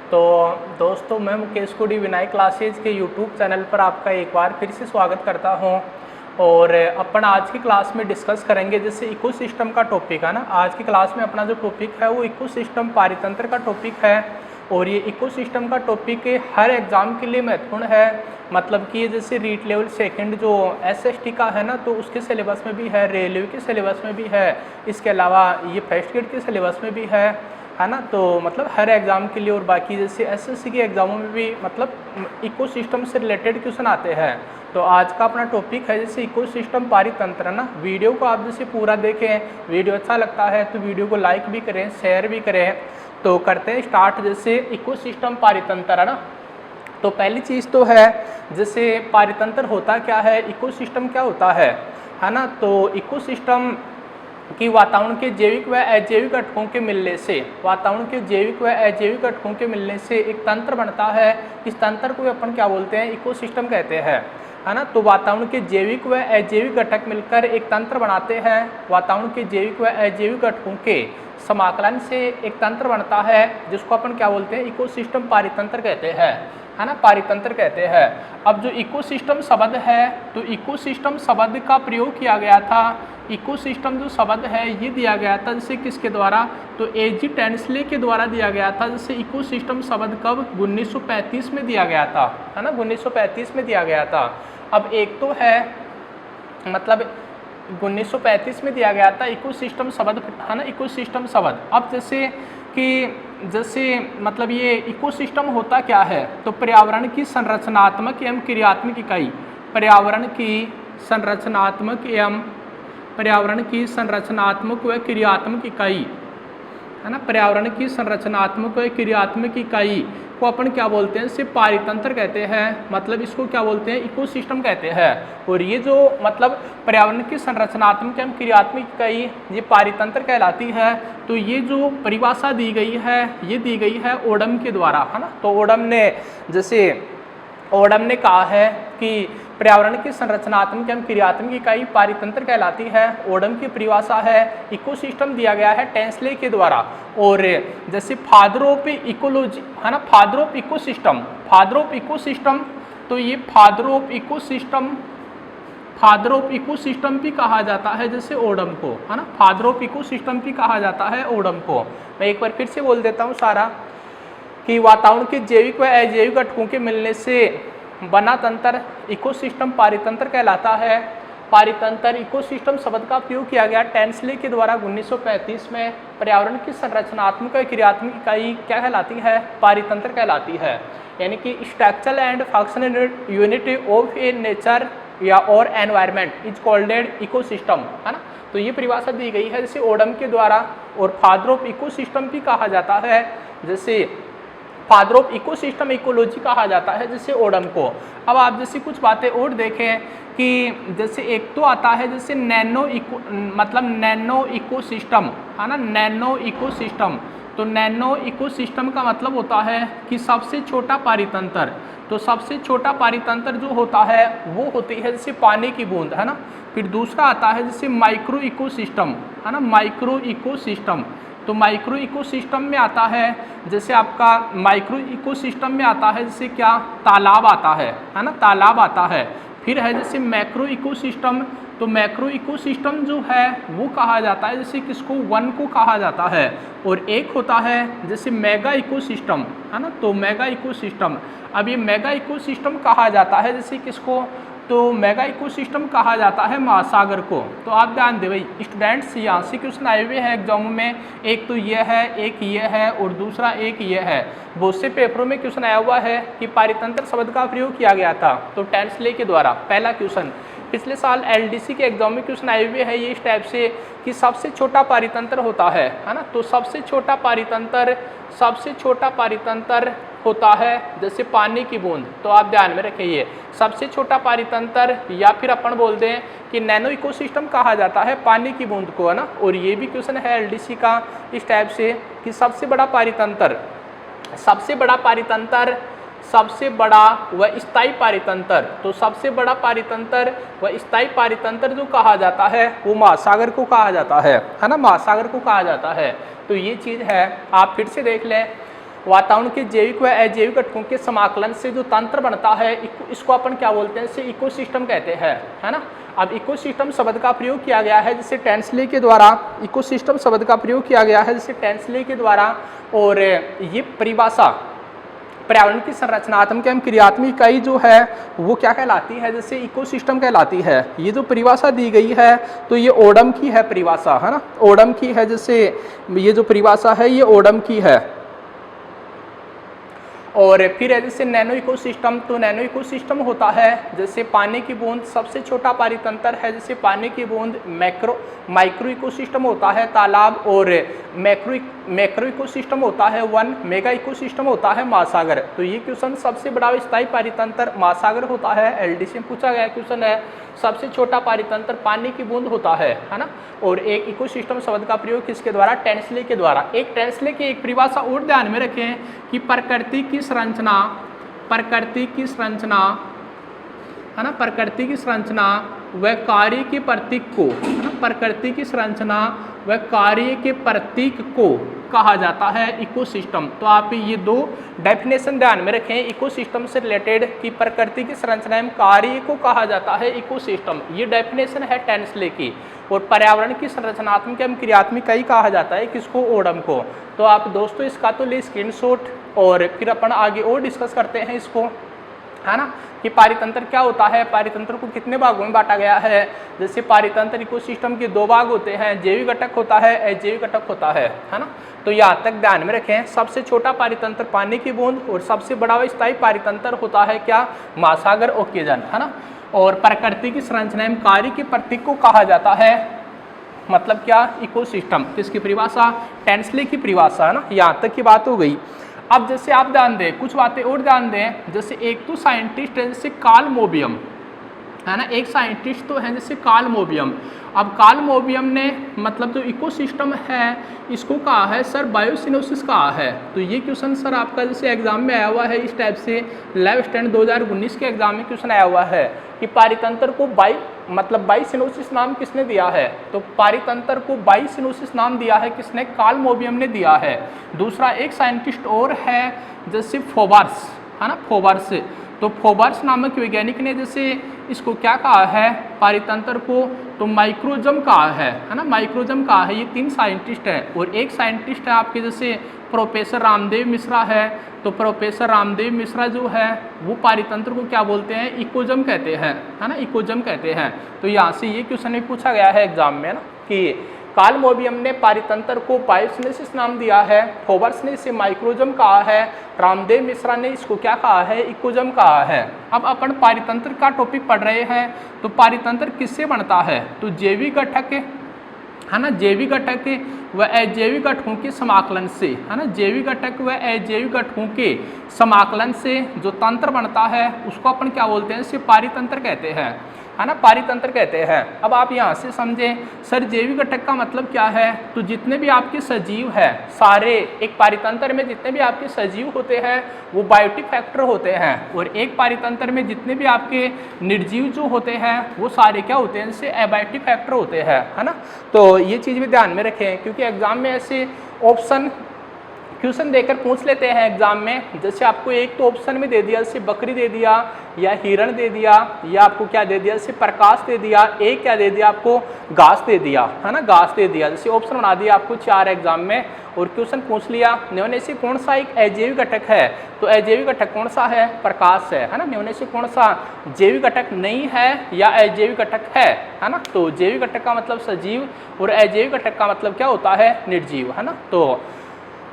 तो दोस्तों, मैं मुकेश कोडी विनायक क्लासेज के यूट्यूब चैनल पर आपका एक बार फिर से स्वागत करता हूं। और अपन आज की क्लास में डिस्कस करेंगे जैसे इकोसिस्टम का टॉपिक है ना। आज की क्लास में अपना जो टॉपिक है वो इकोसिस्टम पारितंत्र का टॉपिक है। और ये इकोसिस्टम का टॉपिक हर एग्ज़ाम के लिए महत्वपूर्ण है। मतलब कि जैसे रीट लेवल सेकंड जो एसएसटी का है ना, तो उसके सिलेबस में भी है, रेलवे के सिलेबस में भी है, इसके अलावा ये फर्स्ट ग्रेड के सिलेबस में भी है ना। तो मतलब हर एग्ज़ाम के लिए, और बाकी जैसे एसएससी के एग्ज़ामों में भी मतलब इकोसिस्टम से रिलेटेड क्वेश्चन आते हैं। तो आज का अपना टॉपिक है जैसे इकोसिस्टम पारितंत्र ना। वीडियो को आप जैसे पूरा देखें, वीडियो अच्छा लगता है तो वीडियो को लाइक भी करें, शेयर भी करें। तो करते हैं स्टार्ट जैसे इकोसिस्टम पारितंत्र है ना। तो पहली चीज़ तो है जैसे पारितंत्र होता क्या है, इकोसिस्टम क्या होता है ना। तो इकोसिस्टम कि वातावरण के जैविक व अजैविक घटकों के मिलने से, वातावरण के जैविक व अजैविक घटकों के मिलने से एक तंत्र बनता है। इस तंत्र को अपन क्या बोलते हैं, इकोसिस्टम कहते हैं है ना। तो वातावरण के जैविक व अजैविक घटक मिलकर एक तंत्र बनाते हैं। वातावरण के जैविक व अजैविक घटकों के समाकलन से एक तंत्र बनता है जिसको अपन क्या बोलते हैं, इकोसिस्टम पारितंत्र कहते हैं है ना, पारितंत्र कहते हैं। अब जो इकोसिस्टम शब्द है, तो इकोसिस्टम शब्द का प्रयोग किया गया था। इकोसिस्टम जो शब्द है ये दिया गया था जैसे किसके द्वारा, तो एजी टेंसले के द्वारा दिया गया था। जैसे इकोसिस्टम शब्द कब 1935 में दिया गया था है ना, 1935 में दिया गया था। अब एक तो है मतलब 1935 में दिया गया था इकोसिस्टम शब्द है ना, इकोसिस्टम शब्द। अब जैसे मतलब ये इकोसिस्टम होता क्या है, तो पर्यावरण की संरचनात्मक एवं क्रियात्मक इकाई, पर्यावरण की संरचनात्मक व क्रियात्मक इकाई है ना, पर्यावरण की संरचनात्मक व क्रियात्मक इकाई को अपन क्या बोलते हैं, सिर्फ पारितंत्र कहते हैं। मतलब इसको क्या बोलते हैं, इकोसिस्टम कहते हैं। और ये जो मतलब पर्यावरण की संरचनात्मक एवं क्रियात्मक इकाई ये पारितंत्र कहलाती है। तो ये जो परिभाषा दी गई है ये दी गई है ओडम के द्वारा है ना। तो ओडम ने कहा है कि पर्यावरण की संरचनात्मक एवं क्रियात्मक इकाई पारितंत्र कहलाती है। ओडम की परिभाषा है, इकोसिस्टम दिया गया है टेंसले के द्वारा। और जैसे फादर ऑफ इकोलॉजी है ना, फादर ऑफ इकोसिस्टम, तो ये फादर ऑफ इकोसिस्टम भी कहा जाता है जैसे ओडम को है ना, फादर ऑफ इकोसिस्टम भी कहा जाता है ओडम को। मैं एक बार फिर से बोल देता हूँ सारा कि वातावरण के जैविक व अजैविक घटकों के मिलने से बना तंत्र इकोसिस्टम पारितंत्र कहलाता है। पारितंत्र इकोसिस्टम शब्द का प्रयोग किया गया टेंसले के द्वारा 1935 में। पर्यावरण की संरचनात्मक व क्रियात्मक इकाई क्या कहलाती है, पारितंत्र कहलाती है। यानी कि structural and functional unit of A nature या और एनवायरनमेंट इज कॉल्ड इकोसिस्टम है ना। तो ये परिभाषा दी गई है जैसे ओडम के द्वारा। और फादर ऑफ इकोसिस्टम भी कहा जाता है, जैसे फादर ऑफ इकोसिस्टम इकोलॉजी कहा जाता है जैसे ओडम को। अब आप जैसे कुछ बातें और देखें कि जैसे एक तो आता है जैसे नैनो इकोसिस्टम है ना, नैनो इकोसिस्टम। तो नैनो इकोसिस्टम का मतलब होता है कि सबसे छोटा पारितंत्र। तो सबसे छोटा पारितंत्र जो होता है वो होती है जैसे पानी की बूंद है ना। फिर दूसरा आता है जैसे माइक्रो इकोसिस्टम है ना, माइक्रो इकोसिस्टम। तो माइक्रो इकोसिस्टम में आता है जैसे आपका माइक्रो इकोसिस्टम में आता है जैसे क्या, तालाब आता है ना, तालाब आता है। फिर है जैसे मैक्रो इकोसिस्टम। तो मैक्रो इकोसिस्टम जो है वो कहा जाता है जैसे किसको, वन को कहा जाता है। और एक होता है जैसे मेगा इकोसिस्टम है ना। तो मेगा इकोसिस्टम, अब ये मेगा इकोसिस्टम कहा जाता है जैसे किसको, तो मेगा इकोसिस्टम कहा जाता है महासागर को। तो आप ध्यान दें भाई स्टूडेंट्स, यहाँ से क्वेश्चन आए हुए हैं एग्जाम में। एक तो ये है, एक ये है और दूसरा एक ये है। बहुत से पेपरों में क्वेश्चन आया हुआ है कि पारितंत्र शब्द का प्रयोग किया गया था तो टेंसले के द्वारा, पहला क्वेश्चन। पिछले साल एलडीसी के एग्जाम में क्वेश्चन आए हुए हैं ये इस टाइप से कि सबसे छोटा पारितंत्र होता है ना। तो सबसे छोटा पारितंत्र होता है जैसे पानी की बूंद। तो आप ध्यान में रखिए, सबसे छोटा पारितंत्र या फिर अपन बोलते हैं कि नैनो इकोसिस्टम कहा जाता है पानी की बूंद को है ना। और ये भी क्वेश्चन है एलडीसी का इस टाइप से कि सबसे बड़ा व स्थायी पारितंत्र। तो सबसे बड़ा पारितंत्र व स्थायी पारितंत्र जो कहा जाता है वो महासागर को कहा जाता है ना, महासागर को कहा जाता है। तो ये चीज़ है, आप फिर से देख लें वातावरण के जैविक व अजैविक घटकों के समाकलन से जो तंत्र बनता है इसको अपन क्या बोलते हैं, इसे इकोसिस्टम कहते हैं, है ना। अब इकोसिस्टम शब्द का प्रयोग किया गया है जिसे टेंसले के द्वारा, इकोसिस्टम शब्द का प्रयोग किया गया है जिसे टेंसले के द्वारा, और ये परिभाषा पर्यावरण की संरचनात्मक एवं क्रियात्मक इकाई जो है वो क्या कहलाती है, जैसे इकोसिस्टम कहलाती है। ये जो परिभाषा दी गई है तो ये ओडम की है परिभाषा, है ना, ओडम की है, जैसे ये जो परिभाषा है ये ओडम की है। और फिर है जैसे नैनो इकोसिस्टम, तो नैनो इकोसिस्टम होता है जैसे पानी की बूंद सबसे छोटा पारितंत्र है, जैसे पानी की बूंद माइक्रो इकोसिस्टम होता है तालाब, और मैक्रो इकोसिस्टम होता है वन, मेगा इकोसिस्टम होता है महासागर। तो ये क्वेश्चन सबसे बड़ा स्थायी पारितंत्र महासागर होता है, एलडीसी में पूछा गया क्वेश्चन है। सबसे छोटा पारितंत्र पानी की बूंद होता है ना। और एक इकोसिस्टम शब्द का प्रयोग किसके द्वारा, टेंसले के द्वारा। एक टेंसले की एक परिभाषा और ध्यान में रखें कि प्रकृति की संरचना है ना, प्रकृति की संरचना व कार्य के प्रतीक को, है ना, प्रकृति की संरचना व कार्य के प्रतीक को कहा जाता है इकोसिस्टम। तो आप ये दो डेफिनेशन ध्यान में रखें इकोसिस्टम से रिलेटेड कि प्रकृति की संरचना एवं कार्य को कहा जाता है इकोसिस्टम, ये डेफिनेशन है टेंसले की। और पर्यावरण की संरचनात्मक एवं क्रियात्मक इकाई कहा जाता है किसको, ओडम को। तो आप दोस्तों इसका तो ले स्क्रीनशॉट, और फिर अपन आगे और डिस्कस करते हैं इसको, है ना, कि पारितंत्र क्या होता है, पारितंत्र को कितने भागों में बांटा गया है। जैसे पारितंत्र इकोसिस्टम के दो भाग होते हैं, जैविक घटक होता है, अजैविक घटक होता है ना। तो यहाँ तक ध्यान में रखें, सबसे छोटा पारितंत्र पानी की बूंद, और सबसे बड़ा व स्थायी पारितंत्र होता है क्या, महासागर ओकेजन, है ना। और प्रकृति की संरचना एवं कार्य के प्रतीक को कहा जाता है, मतलब क्या, इकोसिस्टम। किसकी परिभाषा, टेंसले की परिभाषा, है ना। यहाँ तक की बात हो गई। अब जैसे आप ध्यान दें, कुछ बातें और ध्यान दें, जैसे एक तो साइंटिस्ट है जैसे कार्ल मोबियम, है ना, एक साइंटिस्ट तो है जैसे कार्ल मोबियम। अब कार्ल मोबियम ने मतलब जो इकोसिस्टम है इसको कहा है सर बायोसिनोसिस कहा है। तो ये क्वेश्चन सर आपका जैसे एग्जाम में आया हुआ है इस टाइप से, 11th स्टैंडर्ड 2019 के एग्जाम में क्वेश्चन आया हुआ है कि पारितंत्र को बायोसिनोसिस नाम किसने दिया है। तो पारितंत्र को बायोसिनोसिस नाम दिया है किसने, कार्ल मोबियम ने दिया है। दूसरा एक साइंटिस्ट और है जैसे फोबर्स, है ना, फोबर्स। तो फोबर्स नामक वैज्ञानिक ने जैसे इसको क्या कहा है, पारितंत्र को तो माइक्रोजम कहा है ना, माइक्रोजम कहा है। ये 3 साइंटिस्ट हैं। और एक साइंटिस्ट है आपके जैसे प्रोफेसर रामदेव मिश्रा है। तो प्रोफेसर रामदेव मिश्रा जो है वो पारितंत्र को क्या बोलते हैं, इकोजम कहते हैं, है ना, इकोजम कहते हैं। तो यहाँ से ये क्वेश्चन भी पूछा गया है एग्जाम में ना, कि कार्ल मोबियम ने पारितंत्र को बायोसिनोसिस नाम दिया है, फोबर्स ने इसे माइक्रोजम कहा है, रामदेव मिश्रा ने इसको क्या कहा है, इकोजम कहा है। अब अपन पारितंत्र का टॉपिक पढ़ रहे हैं। तो पारितंत्र किससे बनता है, तो जैविक घटक, है ना, जैविक घटक व अजैविक घटकों के समाकलन से, है ना, जैविक घटक व अजैविक घटकों के समाकलन से जो तंत्र बनता है उसको अपन क्या बोलते हैं, इसे पारितंत्र कहते हैं, है ना, पारितंत्र कहते हैं। अब आप यहाँ से समझें सर जैविक घटक का मतलब क्या है, तो जितने भी आपके सजीव हैं सारे, एक पारितंत्र में जितने भी आपके सजीव होते हैं वो बायोटिक फैक्टर होते हैं, और एक पारितंत्र में जितने भी आपके निर्जीव जो होते हैं वो सारे क्या होते हैं, जैसे एबायोटिक फैक्टर होते हैं, है ना। तो ये चीज़ भी ध्यान में रखें, क्योंकि एग्जाम में ऐसे ऑप्शन क्वेश्चन देकर पूछ लेते हैं एग्जाम में। जैसे आपको एक तो ऑप्शन में दे दिया, जैसे बकरी दे दिया या हिरण दे दिया, या आपको क्या दे दिया, जैसे प्रकाश दे दिया, एक क्या दे दिया आपको, घास दे दिया, है ना, घास दे दिया। जैसे ऑप्शन बना दिया आपको 4 एग्जाम में, और क्वेश्चन पूछ लिया न्यून से कौन सा एक अजैविक घटक है, तो अजैविक घटक कौन सा है, प्रकाश है ना। न्यून से कौन सा जैविक घटक नहीं है या अजैविक घटक है ना। तो जैविक घटक का मतलब सजीव, और अजैविक घटक का मतलब क्या होता है, निर्जीव, है ना। तो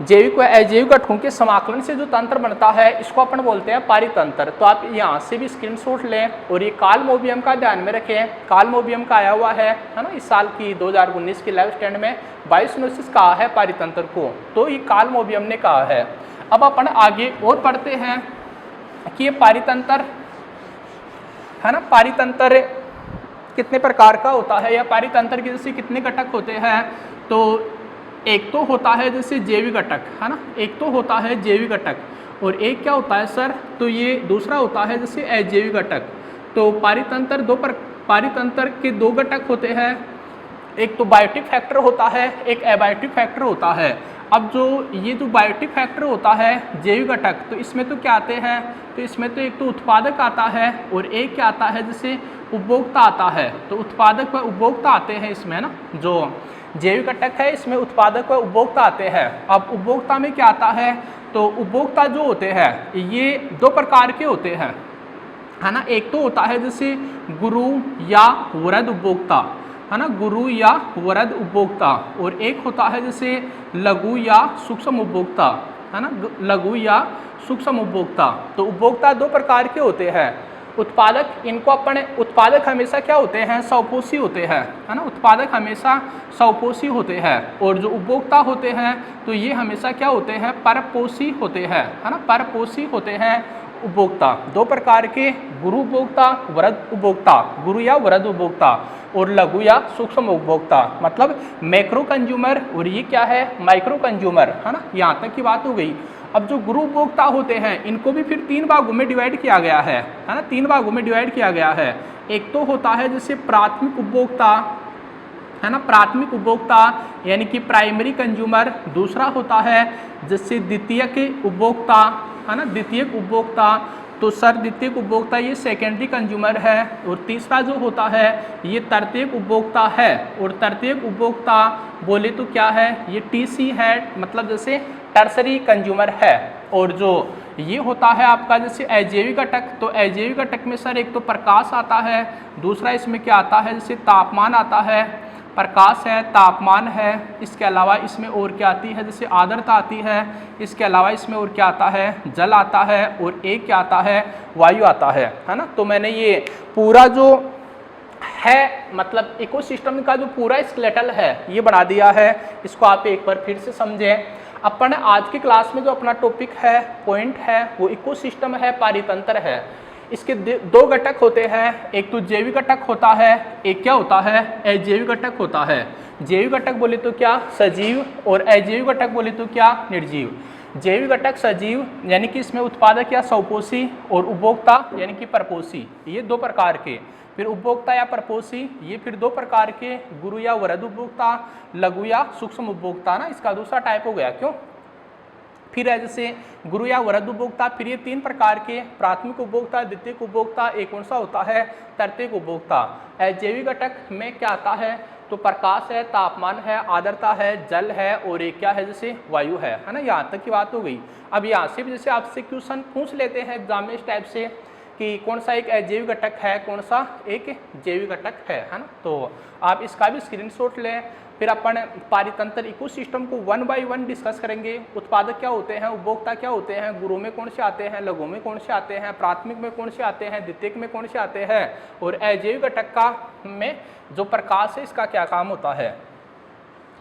जैविक व अजैविक घटकों के समाकलन से जो तंत्र बनता है इसको अपन बोलते हैं पारितंत्र। तो आप यहाँ से भी स्क्रीनशॉट लें, और ये कार्ल मोबियम का ध्यान में रखें, कार्ल मोबियम का आया हुआ है ना, इस साल की 2019 की 11th स्टैंडर्ड में बायोसिनोसिस कहा है पारितंत्र को, तो ये कार्ल मोबियम ने कहा है। अब अपन आगे और पढ़ते हैं कि ये पारितंत्र, है ना, पारितंत्र कितने प्रकार का होता है, या पारितंत्र के जैसे कितने घटक होते हैं। तो एक तो होता है जैसे जैविक घटक, है ना, एक तो होता है जैविक घटक, और एक क्या होता है सर, तो ये दूसरा होता है जैसे अजैविक घटक। तो पारितंत्र के 2 घटक होते हैं, एक तो बायोटिक फैक्टर होता है, एक एबायोटिक फैक्टर होता है। अब जो ये जो बायोटिक फैक्टर होता है जैविक घटक, तो इसमें तो क्या आते हैं, तो इसमें तो एक तो उत्पादक आता है और एक क्या आता है जैसे उपभोक्ता आता है। तो उत्पादक व उपभोक्ता आते हैं इसमें ना, जो जैविक घटक है इसमें उत्पादक व उपभोक्ता आते हैं। अब उपभोक्ता में क्या आता है, तो उपभोक्ता जो होते हैं ये दो प्रकार के होते हैं, है ना। एक तो होता है जैसे गुरु या वृहद उपभोक्ता, है ना, गुरु या वृहद उपभोक्ता, और एक होता है जैसे लघु या सूक्ष्म उपभोक्ता, है ना, लघु या सूक्ष्म उपभोक्ता। तो उपभोक्ता दो प्रकार के होते हैं। उत्पादक, इनको अपने उत्पादक हमेशा क्या होते हैं, स्वपोषी होते हैं, है ना, उत्पादक हमेशा स्वपोषी होते हैं, और जो उपभोक्ता होते हैं तो ये हमेशा क्या होते हैं, परपोषी होते हैं, है ना, परपोषी होते हैं उपभोक्ता। दो प्रकार के, गुरु उपभोक्ता, वृहद उपभोक्ता, गुरु या वृहद उपभोक्ता, और लघु या सूक्ष्म उपभोक्ता, मतलब मैक्रो कंज्यूमर और ये क्या है, माइक्रो कंज्यूमर, है ना। यहाँ तक की बात हो गई। अब जो गुरु उपभोक्ता होते हैं इनको भी फिर 3 भागों में डिवाइड किया गया है ना, 3 भागों में डिवाइड किया गया है। एक तो होता है जैसे प्राथमिक उपभोक्ता, है ना, प्राथमिक उपभोक्ता यानी कि प्राइमरी कंज्यूमर। दूसरा होता है जैसे द्वितीयक उपभोक्ता, है ना, द्वितीयक उपभोक्ता। तो सर द्वितीयक उपभोक्ता ये सेकेंडरी कंज्यूमर है। और तीसरा जो होता है ये तृतीयक उपभोक्ता है। और तृतीयक उपभोक्ता बोले तो क्या है, ये टीसी है, मतलब जैसे टर्सरी कंज्यूमर है। और जो ये होता है आपका जैसे अजैविक घटक, तो अजैविक घटक में सर एक तो प्रकाश आता है, दूसरा इसमें क्या आता है जैसे तापमान आता है, प्रकाश है, तापमान है, इसके अलावा इसमें और क्या आती है जैसे आर्द्रता आती है, इसके अलावा इसमें और क्या आता है, जल आता है, और एक क्या आता है, वायु आता है ना। तो मैंने ये पूरा जो है मतलब इकोसिस्टम का जो पूरा स्केलेटल है ये बना दिया है। इसको आप एक बार फिर से समझें। अपन आज की क्लास में जो अपना टॉपिक है, पॉइंट है, वो इकोसिस्टम है, पारितंत्र है। इसके 2 घटक होते हैं, एक तो जैविक घटक होता है, एक क्या होता है, अजैविक घटक होता है। जैविक घटक बोले तो क्या, सजीव, और अजैविक घटक बोले तो क्या, निर्जीव। जैविक घटक सजीव यानी कि इसमें उत्पादक या स्वपोषी, और उपभोक्ता यानी कि परपोषी, ये 2 प्रकार के। फिर उपभोक्ता या परपोषी ये फिर 2 प्रकार के, गुरु या वृहद उपभोक्ता, लघु या सूक्ष्म उपभोक्ता ना, इसका दूसरा टाइप हो गया। क्यों, फिर है जैसे गुरु या वृहद उपभोक्ता, फिर ये 3 प्रकार के, प्राथमिक उपभोक्ता, द्वितीयक उपभोक्ता, एक कौन सा होता है, तृतीयक उपभोक्ता। अजैविक घटक में क्या आता है, तो प्रकाश है, तापमान है, आर्द्रता है, जल है, और एक क्या है जैसे वायु है ना। यहाँ तक की बात हो गई। अब यहाँ से भी जैसे आपसे क्वेश्चन पूछ लेते हैं एग्जाम में इस टाइप से कि कौन सा एक अजैविक घटक है, कौन सा एक जैविक घटक है ना। तो आप इसका भी स्क्रीनशॉट लें। फिर अपन पारितंत्र इकोसिस्टम को 1 बाय 1 डिस्कस करेंगे। उत्पादक क्या होते हैं, उपभोक्ता क्या होते हैं, गुरु में कौन से आते हैं, लघु में कौन से आते हैं, प्राथमिक में कौन से आते हैं, द्वितीयक में कौन से आते हैं, और अजैविक घटक का में जो प्रकाश है इसका क्या काम होता है।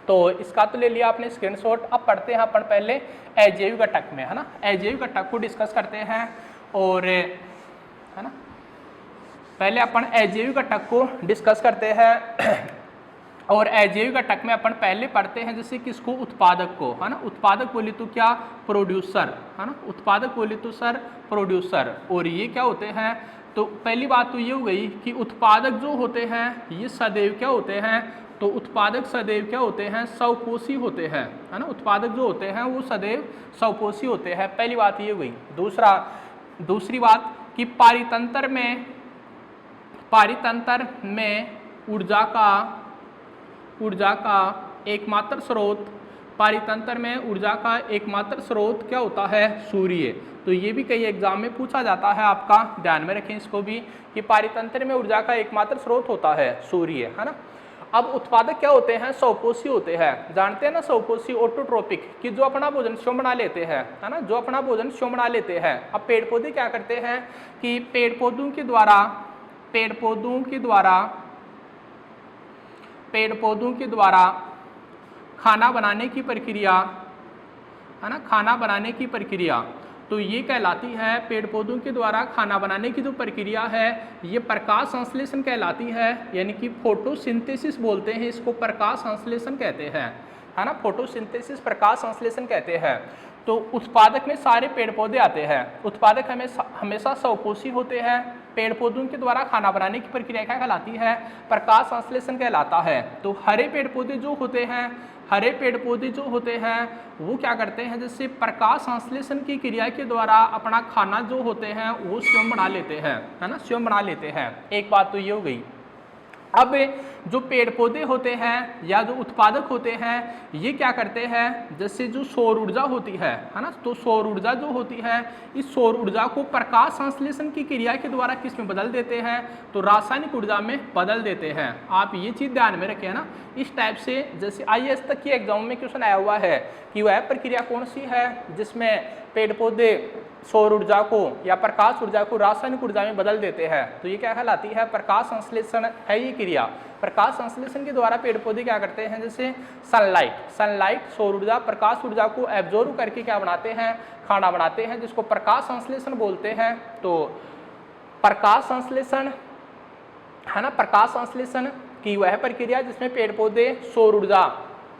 तो इसका तो ले लिया आपने स्क्रीनशॉट। अब पढ़ते हैं अपन पहले अजैविक घटक में, है ना, अजैविक घटक को डिस्कस करते हैं। और है ना, पहले अपन अजैविक घटक को डिस्कस करते हैं। और अजैविक घटक में अपन पहले पढ़ते हैं जैसे किसको, उत्पादक को, है ना। उत्पादक बोले तो क्या, प्रोड्यूसर, है ना, उत्पादक बोले तो सर प्रोड्यूसर। और ये क्या होते हैं, तो पहली बात तो ये हो गई कि उत्पादक जो होते हैं ये सदैव क्या होते हैं, तो उत्पादक सदैव क्या होते हैं, स्वपोषी होते हैं, है ना। उत्पादक जो होते हैं वो सदैव स्वपोषी होते हैं, पहली बात ये हुई। दूसरी बात कि पारितंत्र में ऊर्जा का एकमात्र स्रोत, पारितंत्र में ऊर्जा का एकमात्र स्रोत क्या होता है, सूर्य। तो ये भी कई एग्जाम में पूछा जाता है, आपका ध्यान में रखें इसको भी कि पारितंत्र में ऊर्जा का एकमात्र स्रोत होता है सूर्य, है ना। अब उत्पादक क्या होते हैं, स्वपोषी होते हैं। जानते हैं ना स्वपोषी, ऑटोट्रोपिक, कि जो अपना भोजन स्वयं बना लेते हैं, है ना, जो अपना भोजन स्वयं बना लेते हैं। अब पेड़ पौधे क्या करते हैं कि पेड़ पौधों के द्वारा खाना बनाने की प्रक्रिया, है ना, खाना बनाने की प्रक्रिया, तो ये कहलाती है, पेड़ पौधों के द्वारा खाना बनाने की जो प्रक्रिया है ये प्रकाश संश्लेषण कहलाती है, यानी कि फोटोसिंथेसिस बोलते हैं इसको, प्रकाश संश्लेषण कहते हैं, है ना, फोटोसिंथेसिस प्रकाश संश्लेषण कहते हैं। तो उत्पादक में सारे पेड़ पौधे आते हैं। उत्पादक हमेशा स्वपोषी होते हैं। पेड़ पौधों के द्वारा खाना बनाने की प्रक्रिया क्या कहलाती है, प्रकाश संश्लेषण कहलाता है। तो हरे पेड़ पौधे जो होते हैं, हरे पेड़ पौधे जो होते हैं वो क्या करते हैं, जैसे प्रकाश संश्लेषण की क्रिया के द्वारा अपना खाना जो होते हैं वो स्वयं बना लेते हैं, है ना, स्वयं बना लेते हैं। एक बात तो ये हो गई। अब जो पेड़ पौधे होते हैं या जो उत्पादक होते हैं ये क्या करते हैं, जैसे जो सौर ऊर्जा होती है ना, तो सौर ऊर्जा जो होती है इस सौर ऊर्जा को प्रकाश संश्लेषण की क्रिया के द्वारा किस में बदल देते हैं, तो रासायनिक ऊर्जा में बदल देते हैं। आप ये चीज़ ध्यान में रखें ना। इस टाइप से जैसे IAS तक की एग्जाम में क्वेश्चन आया हुआ है कि वह प्रक्रिया कौन सी है जिसमें पेड़ पौधे सौर ऊर्जा को या प्रकाश ऊर्जा को रासायनिक ऊर्जा में बदल देते हैं, तो ये क्या कहलाती है, प्रकाश संश्लेषण है ये क्रिया। प्रकाश संश्लेषण के द्वारा पेड़ पौधे क्या करते हैं, जैसे सनलाइट सौर ऊर्जा प्रकाश ऊर्जा को एब्जॉर्ब करके क्या बनाते हैं, खाना बनाते हैं, जिसको प्रकाश संश्लेषण बोलते हैं। तो प्रकाश संश्लेषण है ना, प्रकाश संश्लेषण की वह प्रक्रिया जिसमें पेड़ पौधे सौर ऊर्जा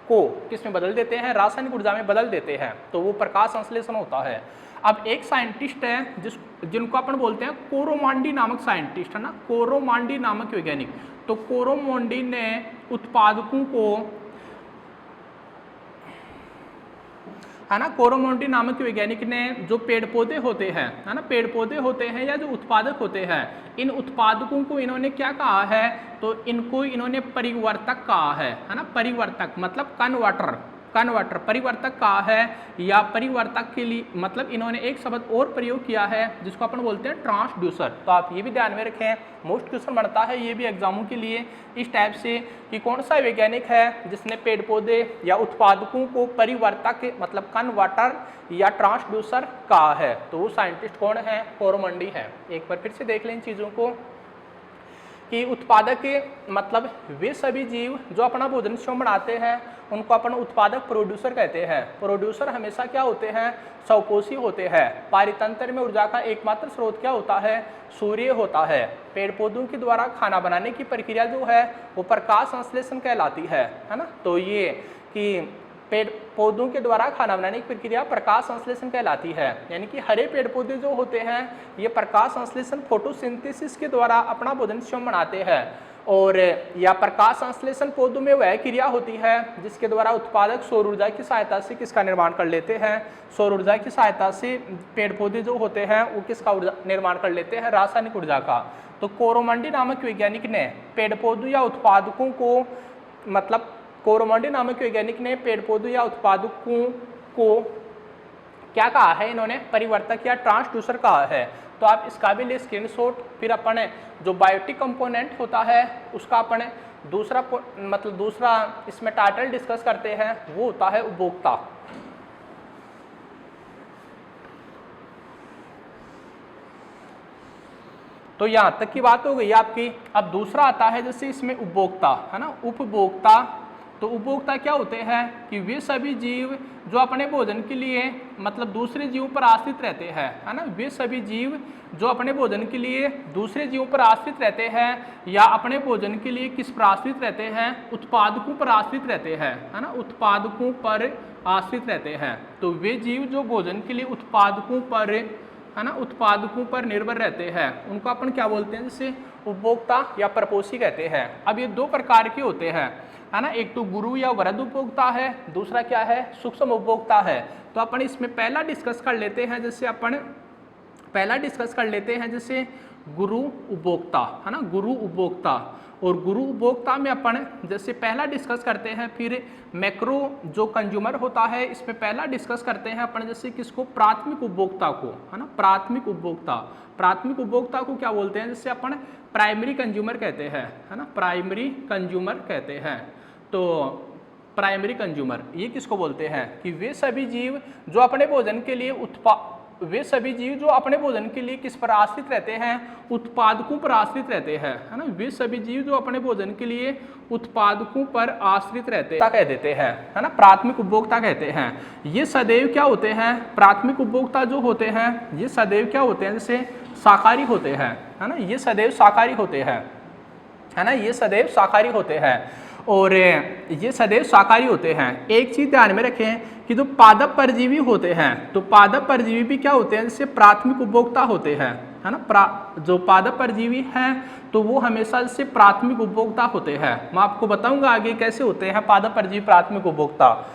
को किस में बदल देते हैं, रासायनिक ऊर्जा में बदल देते हैं, तो वो प्रकाश संश्लेषण होता है। अब एक साइंटिस्ट है जिनको अपन बोलते हैं कोरोमांडी नामक साइंटिस्ट, है ना, कोरोमांडी नामक वैज्ञानिक। तो कोरोमांडी ने उत्पादकों को, है ना, कोरोमांडी नामक वैज्ञानिक ने जो पेड़ पौधे होते हैं, है ना, पेड़ पौधे होते हैं या जो उत्पादक होते हैं, इन उत्पादकों को इन्होंने क्या कहा है, तो इनको इन्होंने परिवर्तक कहा है ना, परिवर्तक मतलब कन्वर्टर परिवर्तक कहा है, या परिवर्तक के लिए मतलब इन्होंने एक शब्द और प्रयोग किया है जिसको अपन बोलते हैं ट्रांसड्यूसर। तो आप ये भी ध्यान में रखें, मोस्ट क्वेश्चन बनता है ये भी एग्जामों के लिए इस टाइप से कि कौन सा वैज्ञानिक है जिसने पेड़ पौधे या उत्पादकों को परिवर्तक मतलब कन्वर्टर या ट्रांसड्यूसर कहा है, तो वो साइंटिस्ट कौन है, कोरोमंडी है। एक बार फिर से देख लें इन चीज़ों को कि उत्पादक मतलब वे सभी जीव जो अपना भोजन स्वयं बनाते हैं उनको अपन उत्पादक प्रोड्यूसर कहते हैं। प्रोड्यूसर हमेशा क्या होते हैं, स्वपोषी होते हैं। पारितंत्र में ऊर्जा का एकमात्र स्रोत क्या होता है, सूर्य होता है। पेड़ पौधों के द्वारा खाना बनाने की प्रक्रिया जो है वो प्रकाश संश्लेषण कहलाती है ना। तो ये कि पेड़ पौधों के द्वारा खाना बनाने की प्रक्रिया प्रकाश संश्लेषण कहलाती है, यानी कि हरे पेड़ पौधे जो होते हैं ये प्रकाश संश्लेषण फोटोसिंथेसिस के द्वारा अपना भोजन स्वयं बनाते हैं। और या प्रकाश संश्लेषण पौधों में वह क्रिया होती है जिसके द्वारा उत्पादक सौर ऊर्जा की सहायता से किसका निर्माण कर लेते हैं, सौर ऊर्जा की सहायता से पेड़ पौधे जो होते हैं वो किसका निर्माण कर लेते हैं, रासायनिक ऊर्जा का। तो कोरोमंडी नामक वैज्ञानिक ने पेड़ पौधों या उत्पादकों को मतलब कोरोमंडी नामक वैज्ञानिक ने पेड़ पौधों या उत्पादकों को क्या कहा है, इन्होंने परिवर्तक या ट्रांसड्यूसर कहा है। तो आप इसका भी ले स्क्रीनशॉट। फिर अपन जो बायोटिक कंपोनेंट होता है उसका अपन दूसरा इसमें टाइटल डिस्कस करते हैं, वो होता है उपभोक्ता। तो यहाँ तक की बात हो गई आपकी। अब दूसरा आता है जैसे इसमें उपभोक्ता, है ना, उपभोक्ता। तो उपभोक्ता क्या होते हैं कि वे सभी जीव जो अपने भोजन के लिए मतलब दूसरे जीवों पर आश्रित रहते हैं, है ना, वे सभी जीव जो अपने भोजन के लिए दूसरे जीवों पर आश्रित रहते हैं या अपने भोजन के लिए किस पर आश्रित रहते हैं, उत्पादकों पर आश्रित रहते हैं, है ना, उत्पादकों पर आश्रित रहते हैं। तो वे जीव जो भोजन के लिए उत्पादकों पर, है ना, उत्पादकों पर निर्भर रहते हैं उनको अपन क्या बोलते हैं, जैसे उपभोक्ता या परपोषी कहते हैं। अब ये दो प्रकार के होते हैं, है ना, एक तो गुरु या वृद्ध उपभोक्ता है, दूसरा क्या है, सूक्ष्म उपभोक्ता है। तो अपन इसमें पहला डिस्कस कर लेते हैं, जैसे गुरु उपभोक्ता, है ना, गुरु उपभोक्ता। और गुरु उपभोक्ता में अपन जैसे पहला डिस्कस करते हैं, फिर मैक्रो जो कंज्यूमर होता है इसमें पहला डिस्कस करते हैं अपन जैसे किसको, प्राथमिक उपभोक्ता को, है ना, प्राथमिक उपभोक्ता को क्या बोलते हैं, जैसे अपन प्राइमरी कंज्यूमर कहते हैं, है ना, प्राइमरी कंज्यूमर कहते हैं। तो प्राइमरी कंज्यूमर ये किसको बोलते हैं कि वे सभी जीव जो अपने भोजन के लिए किस पर आश्रित रहते हैं, उत्पादकों पर आश्रित रहते हैं, है ना, वे सभी जीव जो अपने भोजन के लिए उत्पादकों पर आश्रित रहते हैं कह देते हैं, है ना, प्राथमिक उपभोक्ता कहते हैं। ये सदैव क्या होते हैं, प्राथमिक उपभोक्ता जो होते हैं ये सदैव क्या होते हैं, जैसे शाकाहारी होते हैं, है ना, ये सदैव शाकाहारी होते हैं, है ना, ये सदैव शाकाहारी होते हैं और ये सदैव शाकाहारी होते हैं। एक चीज ध्यान में रखें कि जो पादप परजीवी होते हैं, तो पादप परजीवी भी क्या होते हैं, जैसे प्राथमिक उपभोक्ता होते हैं, है ना। जो पादप परजीवी हैं तो वो हमेशा से प्राथमिक उपभोक्ता होते हैं। मैं आपको बताऊंगा आगे कैसे होते हैं पादप परजीवी प्राथमिक उपभोक्ता,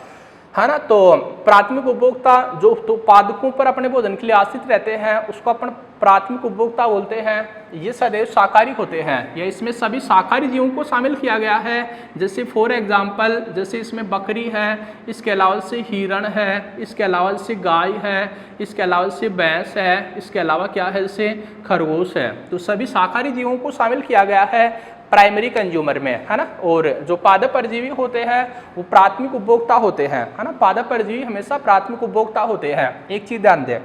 है ना। तो प्राथमिक उपभोक्ता जो तो पादपों पर अपने भोजन के लिए आश्रित रहते हैं उसको अपन प्राथमिक उपभोक्ता बोलते हैं। ये सदैव शाकाहारी होते हैं, या इसमें सभी शाकाहारी जीवों को शामिल किया गया है। जैसे फॉर एग्जांपल जैसे इसमें बकरी है, इसके अलावा से हिरण है, इसके अलावा से गाय है, इसके अलावा से भैंस है, इसके अलावा क्या है जैसे खरगोश है। तो सभी शाकाहारी जीवों को शामिल किया गया है प्राइमरी कंज्यूमर में, है ना। और जो पादप परजीवी होते हैं वो प्राथमिक उपभोक्ता होते हैं, है ना। पादप परजीवी हमेशा प्राथमिक उपभोक्ता होते हैं। एक चीज ध्यान दें,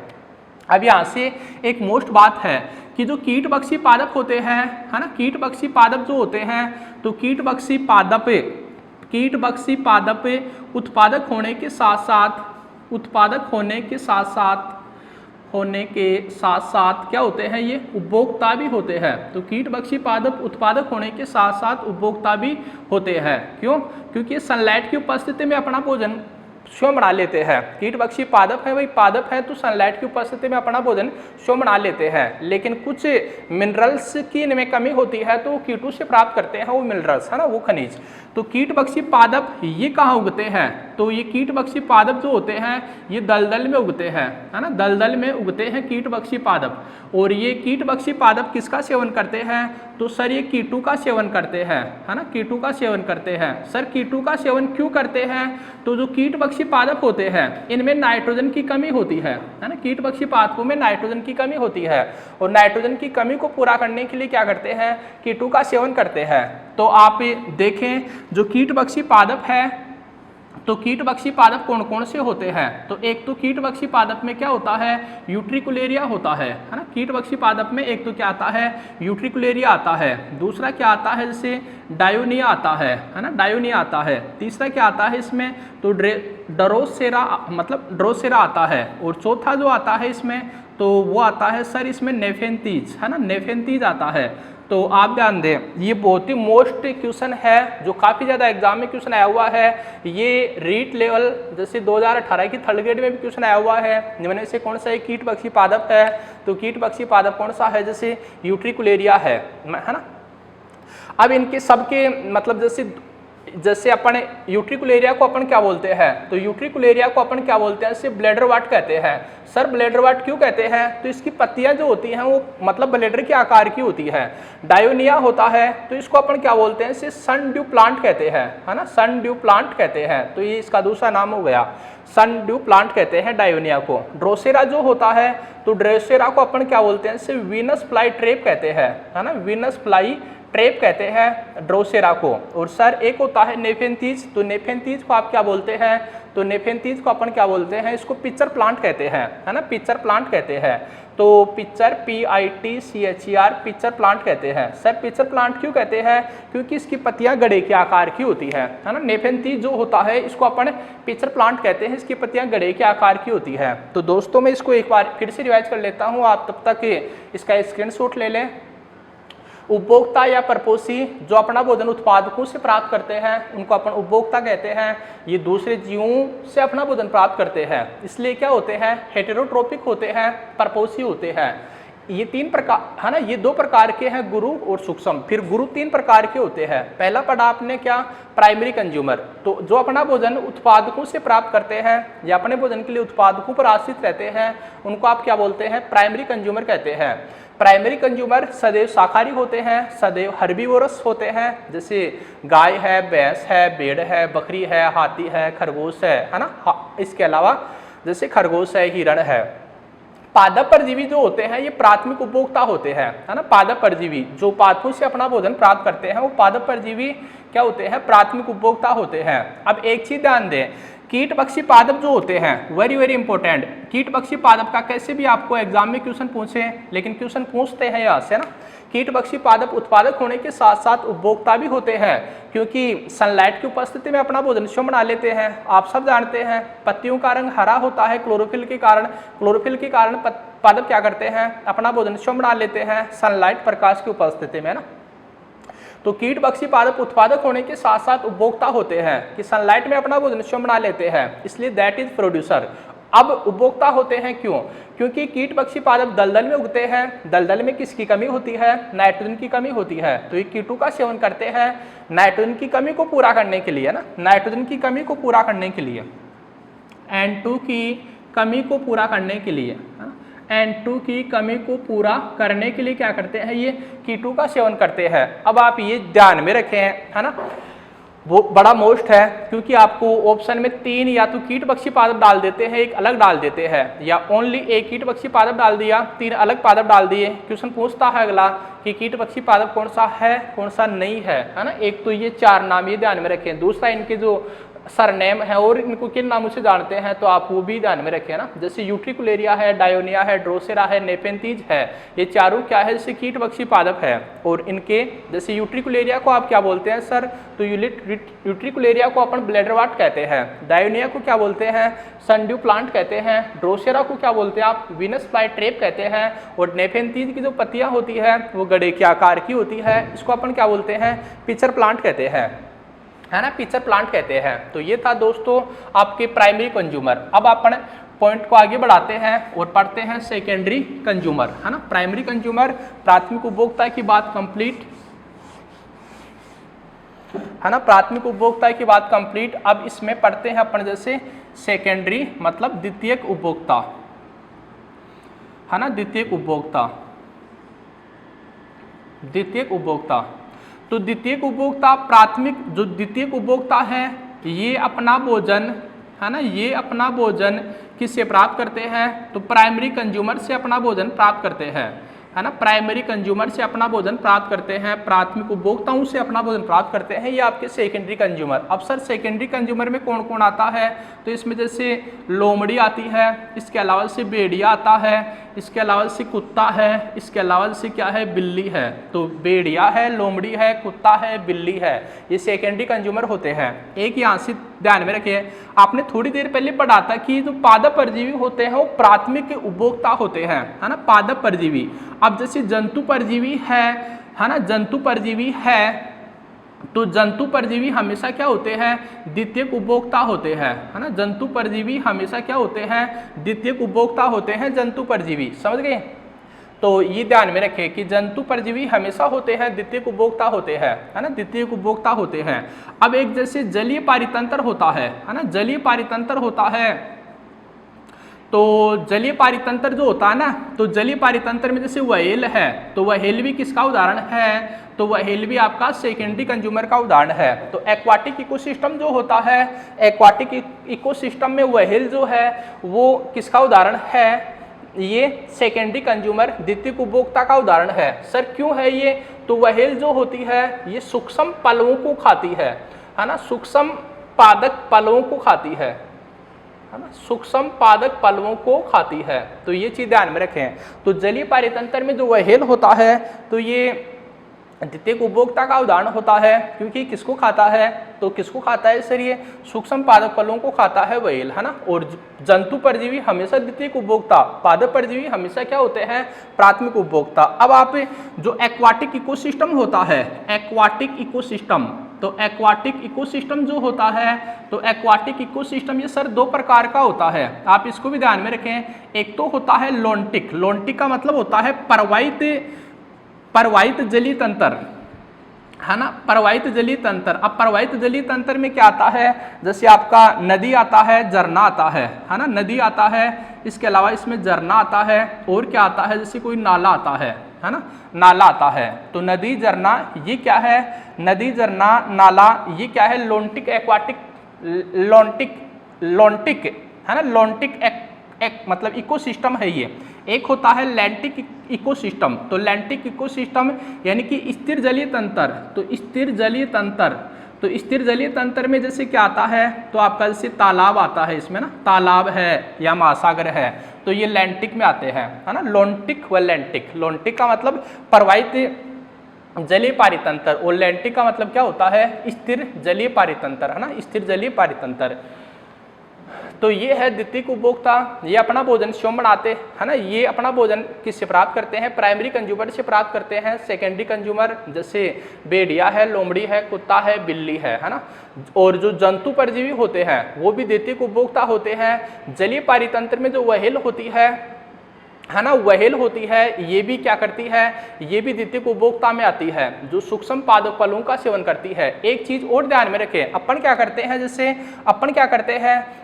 अब यहाँ से एक मोस्ट बात है कि जो कीटभक्षी पादप होते हैं, है ना, कीटभक्षी पादप जो होते हैं तो कीटभक्षी पादप उत्पादक होने के साथ क्या होते हैं, ये उपभोक्ता भी होते हैं। तो कीटभक्षी पादप उत्पादक होने के साथ साथ उपभोक्ता भी होते हैं। क्यों? क्योंकि सनलाइट की उपस्थिति में अपना भोजन स्वयं बना लेते हैं। कीटभक्षी पादप है, वही पादप है तो सनलाइट की उपस्थिति में अपना भोजन स्वयं बना लेते हैं। लेकिन कुछ मिनरल्स की इनमें कमी होती है तो कीटों से प्राप्त करते हैं वो मिनरल्स, है ना, वो खनिज। तो कीटभक्षी पादप ये कहाँ उगते हैं? तो ये कीटभक्षी पादप जो होते हैं ये दलदल में उगते हैं, है ना, दलदल में उगते हैं कीटभक्षी पादप। और ये कीटभक्षी पादप किसका सेवन करते हैं? तो सर ये कीटों का सेवन करते हैं, है ना, कीटों का सेवन करते हैं। सर कीटों का सेवन क्यों करते हैं? तो जो कीटभक्षी पादप होते हैं इनमें नाइट्रोजन की कमी होती है ना। कीटभक्षी पादपों में नाइट्रोजन की कमी होती है और नाइट्रोजन की कमी को पूरा करने के लिए क्या करते हैं? कीटों का सेवन करते हैं। तो आप देखें जो कीटभक्षी पादप है तो कीटभक्षी पादप कौन कौन से होते हैं? तो एक तो कीटभक्षी पादप में क्या होता है? यूट्रिकुलेरिया होता है ना। कीटभक्षी पादप में एक तो क्या आता है? यूट्रिकुलेरिया आता है। दूसरा क्या आता है? जैसे डायोनिया आता है ना, डायोनिया आता है। तीसरा क्या आता है इसमें? तो ड्रोसेरा आता है। और चौथा जो आता है इसमें तो वो आता है सर इसमें नेफेंथीज, है ना, नेफेंथीज आता है। तो आप ध्यान दें, ये बहुत ही मोस्ट क्वेश्चन है जो काफ़ी ज़्यादा एग्जाम में क्वेश्चन आया हुआ है। ये रीट लेवल जैसे 2018 की थर्ड ग्रेड में भी क्वेश्चन आया हुआ है। निम्न से कौन सा एक कीटभक्षी पादप है? तो कीटभक्षी पादप कौन सा है? जैसे यूट्रिकुलेरिया है ना। अब इनके सबके मतलब जैसे अपन यूट्रिकुलेरिया को अपन क्या बोलते हैं? तो यूट्रिकुलेरिया को अपन क्या बोलते हैं? इसे ब्लैडर वाट कहते हैं। सर ब्लैडर वाट क्यों कहते हैं? तो इसकी पत्तियां जो होती हैं वो मतलब ब्लैडर के आकार की होती है। डायोनिया होता है तो इसको अपन क्या बोलते हैं? इसे सन ड्यू प्लांट कहते हैं, है ना, सन ड्यू प्लांट कहते हैं। तो ये इसका दूसरा नाम हो गया, सन ड्यू प्लांट कहते हैं डायोनिया को। ड्रोसेरा जो होता है तो ड्रोसेरा को अपन क्या बोलते हैं? इसे वीनस फ्लाई ट्रैप कहते हैं, है ना, वीनस फ्लाई ट्रैप कहते हैं ड्रोसेरा को। और सर एक होता है नेफेंथीज, तो नेफेंथीज को आप क्या बोलते हैं? तो नेफेंथीज को अपन क्या बोलते हैं? इसको पिक्चर प्लांट कहते हैं, है ना, पिक्चर प्लांट कहते हैं। तो पिक्चर PITCHER पिक्चर प्लांट कहते हैं। सर पिक्चर प्लांट क्यों कहते हैं? क्योंकि इसकी पत्तियां गड़े के आकार की होती है ना। नेफेंथीज जो होता है इसको अपन पिक्चर प्लांट कहते हैं, इसकी पत्तियां गड़े के आकार की होती है। तो दोस्तों मैं इसको एक बार फिर से रिवाइज कर लेता हूँ, आप तब तक इसका स्क्रीनशॉट ले लें। उपभोक्ता या परपोषी जो अपना भोजन उत्पादकों से प्राप्त करते हैं उनको अपन उपभोक्ता कहते हैं। ये दूसरे जीवों से अपना भोजन प्राप्त करते हैं, इसलिए क्या होते हैं? हेटेरोट्रोपिक होते हैं, परपोषी होते हैं। ये तीन प्रकार, है ना, ये दो प्रकार के हैं, गुरु और सूक्ष्म। फिर गुरु तीन प्रकार के होते हैं। पहला पढ़ा आपने क्या? प्राइमरी कंज्यूमर, तो जो अपना भोजन उत्पादकों से प्राप्त करते हैं या अपने भोजन के लिए उत्पादकों पर आश्रित रहते हैं उनको आप क्या बोलते हैं? प्राइमरी कंज्यूमर कहते हैं। प्राइमरी कंज्यूमर सदैव शाकाहारी होते हैं, सदैव हर्बीवोरस होते हैं। जैसे गाय है, भैंस है, भेड़ है, बकरी है, हाथी है, खरगोश है ना। इसके अलावा जैसे खरगोश है, हिरण है। पादप परजीवी जो होते हैं ये प्राथमिक उपभोक्ता होते हैं, है ना। पादप परजीवी जो पादपों से अपना भोजन प्राप्त करते हैं वो पादप परजीवी क्या होते हैं? प्राथमिक उपभोक्ता होते हैं। अब एक चीज ध्यान दें, कीटभक्षी पादप जो होते हैं वेरी वेरी इंपॉर्टेंट। कीटभक्षी पादप का कैसे भी आपको एग्जाम में क्वेश्चन पूछे, लेकिन क्वेश्चन पूछते हैं यहाँ से ना। कीटभक्षी पादप उत्पादक होने के साथ साथ उपभोक्ता भी होते हैं, क्योंकि सनलाइट की उपस्थिति में अपना भोजन स्वयं बना लेते हैं। आप सब जानते हैं पत्तियों का रंग हरा होता है क्लोरोफिल के कारण। क्लोरोफिल के कारण पादप क्या करते हैं? अपना भोजन स्वयं बना लेते हैं सनलाइट प्रकाश की उपस्थिति में ना। तो कीटभक्षी पादप उत्पादक होने के साथ साथ उपभोक्ता होते हैं कि सनलाइट में अपना भोजन स्वयं बना लेते हैं, इसलिए दैट इज प्रोड्यूसर। अब उपभोक्ता होते हैं क्यों? क्योंकि कीट पक्षी पादप दलदल में उगते हैं। दलदल में किसकी कमी होती है? नाइट्रोजन की कमी होती है। तो ये कीटों का सेवन करते हैं नाइट्रोजन की कमी को पूरा करने के लिए ना, नाइट्रोजन की कमी को पूरा करने के लिए, N2 की कमी को पूरा करने के लिए, N2 की कमी को पूरा करने के लिए क्या करते हैं? ये कीटों का सेवन करते हैं। अब आप ये ध्यान में रखें, है ना, वो बड़ा मोस्ट है, क्योंकि आपको ऑप्शन में 3 या तो कीट पक्षी पादप डाल देते हैं, एक अलग डाल देते हैं, या ओनली एक कीट पक्षी पादप डाल दिया, 3 अलग पादप डाल दिए। क्वेश्चन पूछता है अगला कि कीट पक्षी पादप कौन सा है, कौन सा नहीं है ना। एक तो ये 4 नाम ये ध्यान में रखें, दूसरा इनके जो सरनेम है और इनको किन नामों से जानते हैं तो आप वो भी ध्यान में रखें ना। जैसे यूट्रिकुलेरिया है, डायोनिया है, ड्रोसेरा है, नेपेंथीज है, ये चारों क्या है? जैसे कीट पक्षी पादप है। और इनके जैसे यूट्रिकुलेरिया को आप क्या बोलते हैं सर? तो यूट्रिकुलेरिया को अपन ब्लैडरवाट कहते हैं। डायोनिया को क्या बोलते हैं? सनड्यू प्लांट कहते हैं। ड्रोसेरा को क्या बोलते हैं आप? वीनस फ्लाई ट्रेप कहते हैं। और नेपेंथीज की जो पत्तियां होती है वो गड्ढे के आकार की होती है, इसको अपन क्या बोलते हैं? पिचर प्लांट कहते हैं, है ना, पिचर प्लांट कहते हैं। तो ये था दोस्तों आपके प्राइमरी कंज्यूमर। अब अपन पॉइंट को आगे बढ़ाते हैं और पढ़ते हैं सेकेंडरी कंज्यूमर, है ना। प्राइमरी कंज्यूमर प्राथमिक उपभोक्ता की बात कंप्लीट, है ना, प्राथमिक उपभोक्ता की बात कंप्लीट। अब इसमें पढ़ते हैं अपन जैसे सेकेंडरी मतलब द्वितीयक उपभोक्ता, है ना, द्वितीयक उपभोक्ता, द्वितीयक उपभोक्ता। तो द्वितीयक उपभोक्ता, प्राथमिक जो द्वितीयक उपभोक्ता है ये अपना भोजन, है ना, ये अपना भोजन किससे प्राप्त करते हैं? तो प्राइमरी कंज्यूमर से अपना भोजन प्राप्त करते हैं, है ना, प्राइमरी कंज्यूमर से अपना भोजन प्राप्त करते हैं, प्राथमिक उपभोक्ताओं से अपना भोजन प्राप्त करते हैं। ये आपके सेकेंडरी कंज्यूमर। अब सर सेकेंडरी कंज्यूमर में कौन कौन आता है? तो इसमें जैसे लोमड़ी आती है, इसके अलावा से भेड़िया आता है, इसके अलावा से कुत्ता है, इसके अलावा से क्या है? बिल्ली है। तो भेड़िया है, लोमड़ी है, कुत्ता है, बिल्ली है, ये सेकेंडरी कंज्यूमर होते हैं। एक यहाँ से ध्यान में रखिए, आपने थोड़ी देर पहले पढ़ा था कि जो पादप परजीवी होते हैं वो प्राथमिक उपभोक्ता होते हैं, है ना, पादप परजीवी। अब जैसे जंतु परजीवी है ना, जंतु परजीवी है, तो जंतु परजीवी हमेशा क्या होते हैं? द्वितीयक उपभोक्ता होते हैं, है ना, जंतु परजीवी हमेशा क्या होते हैं? द्वितीयक उपभोक्ता होते हैं जंतु परजीवी, समझ गए। तो ये ध्यान में रखें कि जंतु परजीवी हमेशा होते हैं द्वितीयक उपभोक्ता होते हैं, है ना, द्वितीयक उपभोक्ता होते हैं। अब एक जैसे जलीय पारितंत्र होता है ना, जलीय पारितंत्र होता है। तो जलीय पारितंत्र जो होता है ना, तो जलीय पारितंत्र में जैसे व्हेल है, तो व्हेल भी किसका उदाहरण है? तो व्हेल भी आपका सेकेंडरी कंज्यूमर का उदाहरण है। तो एक्वाटिक इकोसिस्टम जो होता है, एक्वाटिक इकोसिस्टम में व्हेल जो है वो किसका उदाहरण है? ये सेकेंडरी कंज्यूमर द्वितीयक उपभोक्ता का उदाहरण है। सर क्यों है ये? तो व्हेल जो होती है ये सूक्ष्म प्लवों को खाती है ना, सूक्ष्म पादक प्लवों को खाती है ना, सूक्ष्म पादक प्लवों को खाती है। तो ये चीज ध्यान में रखें। तो जलीय पारितंत्र में जो व्हेल होता है तो ये द्वितीयक उपभोक्ता का उदाहरण होता है, क्योंकि किसको खाता है? तो किसको खाता है सर? ये सूक्ष्म पादप प्लवों को खाता है व्हेल, है ना। और जंतु परजीवी हमेशा द्वितीयक उपभोक्ता, पादप परजीवी हमेशा क्या होते हैं? प्राथमिक उपभोक्ता। अब आप जो एक्वाटिक इकोसिस्टम होता है, एक्वाटिक इकोसिस्टम, तो एक्वाटिक इकोसिस्टम जो होता है, तो एक्वाटिक इकोसिस्टम ये सर 2 प्रकार का होता है, आप इसको भी ध्यान में रखें। एक तो होता है लोन्टिक, लोन्टिक का मतलब होता है परवाहित जलीय तंत्र, है ना, परवाहित जलीय तंत्र। अब परवाहित जलीय तंत्र में क्या आता है? जैसे आपका नदी आता है, झरना आता है ना, नदी आता है, इसके अलावा इसमें झरना आता है, और क्या आता है? जैसे कोई नाला आता है ना, नाला आता है। तो नदी, झरना, ये क्या है? नदी, झरना, नाला, ये क्या है? लोन्टिक एक्वाटिक, लोन्टिक है ना, लोन्टिक एक मतलब इकोसिस्टम है ये। एक होता है लैंटिक इकोसिस्टम, तो लैंटिक इकोसिस्टम यानी कि स्थिर जलीय तंत्र। तो स्थिर जलीय तंत्र, तो स्थिर जलीय तंत्र में जैसे क्या आता है? तो आपका जैसे तालाब आता है, इसमें ना तालाब है या महासागर है, तो ये लैंटिक में आते हैं, है ना, लोन्टिक व लैंटिक। लोन्टिक का मतलब परवाहित जलीय पारितंत्र और लैंटिक का मतलब क्या होता है? स्थिर जलीय पारितंत्र, है ना, स्थिर जलीय पारितंत्र। तो ये है द्वितीयक उपभोक्ता, ये अपना भोजन स्वयं बनाते है ना, ये अपना भोजन किससे प्राप्त करते हैं, प्राइमरी कंज्यूमर से प्राप्त करते हैं। सेकेंडरी कंज्यूमर जैसे भेड़िया है, लोमड़ी है, कुत्ता है, बिल्ली है ना। और जो जंतु परजीवी होते हैं वो भी द्वितीयक उपभोक्ता होते हैं। जलीय पारितंत्र में जो व्हेल होती है ना, व्हेल होती है, ये भी क्या करती है, ये भी द्वितीयक उपभोक्ता में आती है, जो सूक्ष्म पादप फलों का सेवन करती है। एक चीज और ध्यान में रखें, अपन क्या करते हैं,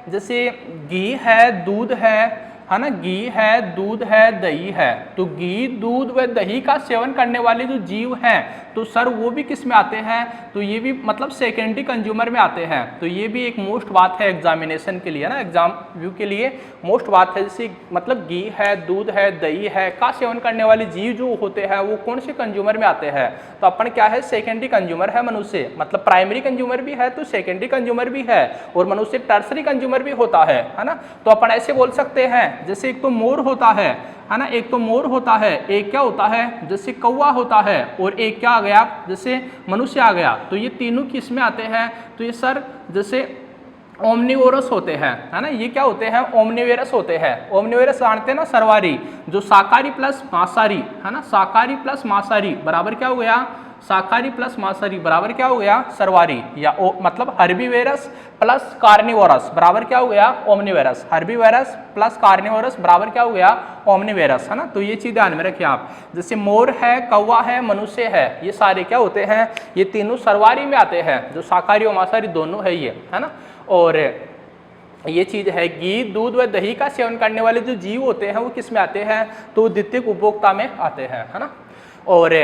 जैसे घी है, दूध है ना, घी है, दूध है, दही है। तो घी, दूध व दही का सेवन करने वाले जो जीव हैं तो सर वो भी किस में आते हैं, तो ये भी मतलब सेकेंडरी कंज्यूमर में आते हैं। तो ये भी एक मोस्ट बात है एग्जामिनेशन के लिए ना, एग्जाम व्यू के लिए मोस्ट बात है। जैसे मतलब घी है, दूध है, दही है का सेवन करने वाले जीव जो होते हैं वो कौन से कंज्यूमर में आते हैं, तो अपन क्या है, सेकेंडरी कंज्यूमर है मनुष्य। मतलब प्राइमरी कंज्यूमर भी है तो सेकेंडरी कंज्यूमर भी है, और मनुष्य टर्सरी कंज्यूमर भी होता है ना। तो अपन ऐसे बोल सकते हैं, जैसे एक तो मोर होता है ना, एक तो मोर होता है, एक क्या होता है, जैसे कौवा होता है, और एक क्या आ गया, जैसे मनुष्य आ गया। तो ये तीनों किस में आते हैं, तो ये सर जैसे ओमनिवोरस होते हैं है ना, ये क्या होते हैं, ओमनिवेरस होते हैं। ओमनिवेरस जानते हैं ना, सर्वारी, जो शाकाहारी प्लस मांसाहारी है ना, शाकाहारी प्लस मांसाहारी बराबर क्या हो गया, शाकाहारी प्लस मांसाहारी बराबर क्या हो गया, सर्वारी, या मतलब हर्बीवेरस प्लस कार्निवोरस बराबर क्या हो गया, ओमनिवेरस। हर्बीवेरस प्लस कार्निवोरस बराबर क्या हो गया, ओमनिवेरस है ना। तो ये चीज ध्यान में रखिए आप, जैसे मोर है, कौवा है, मनुष्य है, ये सारे क्या होते हैं, ये तीनों सर्वारी में आते हैं, जो शाकाहारी और मांसाहारी दोनों है ये है ना। और ये चीज है, घी, दूध व दही का सेवन करने वाले जो जीव होते हैं वो किस में आते हैं, तो द्वितीयक उपभोक्ता में आते हैं है ना। और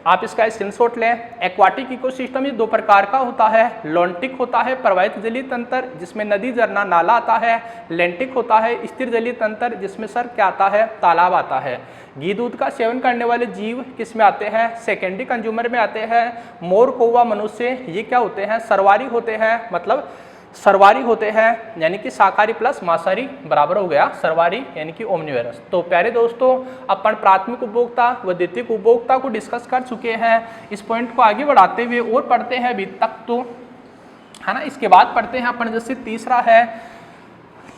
आप इसका स्क्रीनशॉट लें। एक्वाटिक इकोसिस्टम ये दो प्रकार का होता है, लॉन्टिक होता है प्रवाहित जलीय तंत्र जिसमें नदी, झरना, नाला आता है। लेंटिक होता है स्थिर जलीय तंत्र जिसमें सर क्या आता है, तालाब आता है। घी दूध का सेवन करने वाले जीव किस में आते हैं, सेकेंडरी कंज्यूमर में आते हैं। मोर, कौवा, मनुष्य ये क्या होते हैं, सर्वारी होते हैं, मतलब सर्वारी होते हैं, यानी कि शाकाहारी प्लस मांसाहारी बराबर हो गया सर्वारी यानी कि ओमनिवेरस। तो प्यारे दोस्तों, अपन प्राथमिक उपभोक्ता व द्वितीयक उपभोक्ता को डिस्कस कर चुके हैं। इस पॉइंट को आगे बढ़ाते हुए और पढ़ते हैं अभी तक तो है ना। इसके बाद पढ़ते हैं अपन जैसे तीसरा है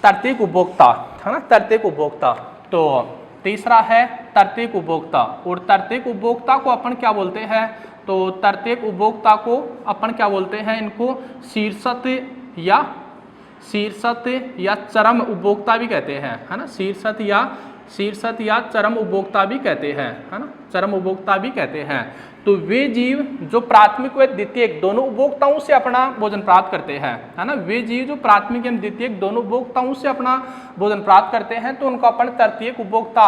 तृतीयक उपभोक्ता है ना, तृतीयक उपभोक्ता। तो तीसरा है तृतीयक उपभोक्ता, और तृतीयक उपभोक्ता को अपन क्या बोलते हैं, तो तृतीयक उपभोक्ता को अपन क्या बोलते हैं, इनको शीर्षत या चरम उपभोक्ता भी कहते हैं है ना। शीर्षत या चरम उपभोक्ता भी कहते हैं है ना, चरम उपभोक्ता भी कहते हैं। तो वे जीव जो प्राथमिक व द्वितीयक दोनों उपभोक्ताओं से अपना भोजन प्राप्त करते हैं है ना, वे जीव जो प्राथमिक एवं द्वितीयक दोनों उपभोक्ताओं से अपना भोजन प्राप्त करते हैं तो उनको अपन तृतीयक उपभोक्ता,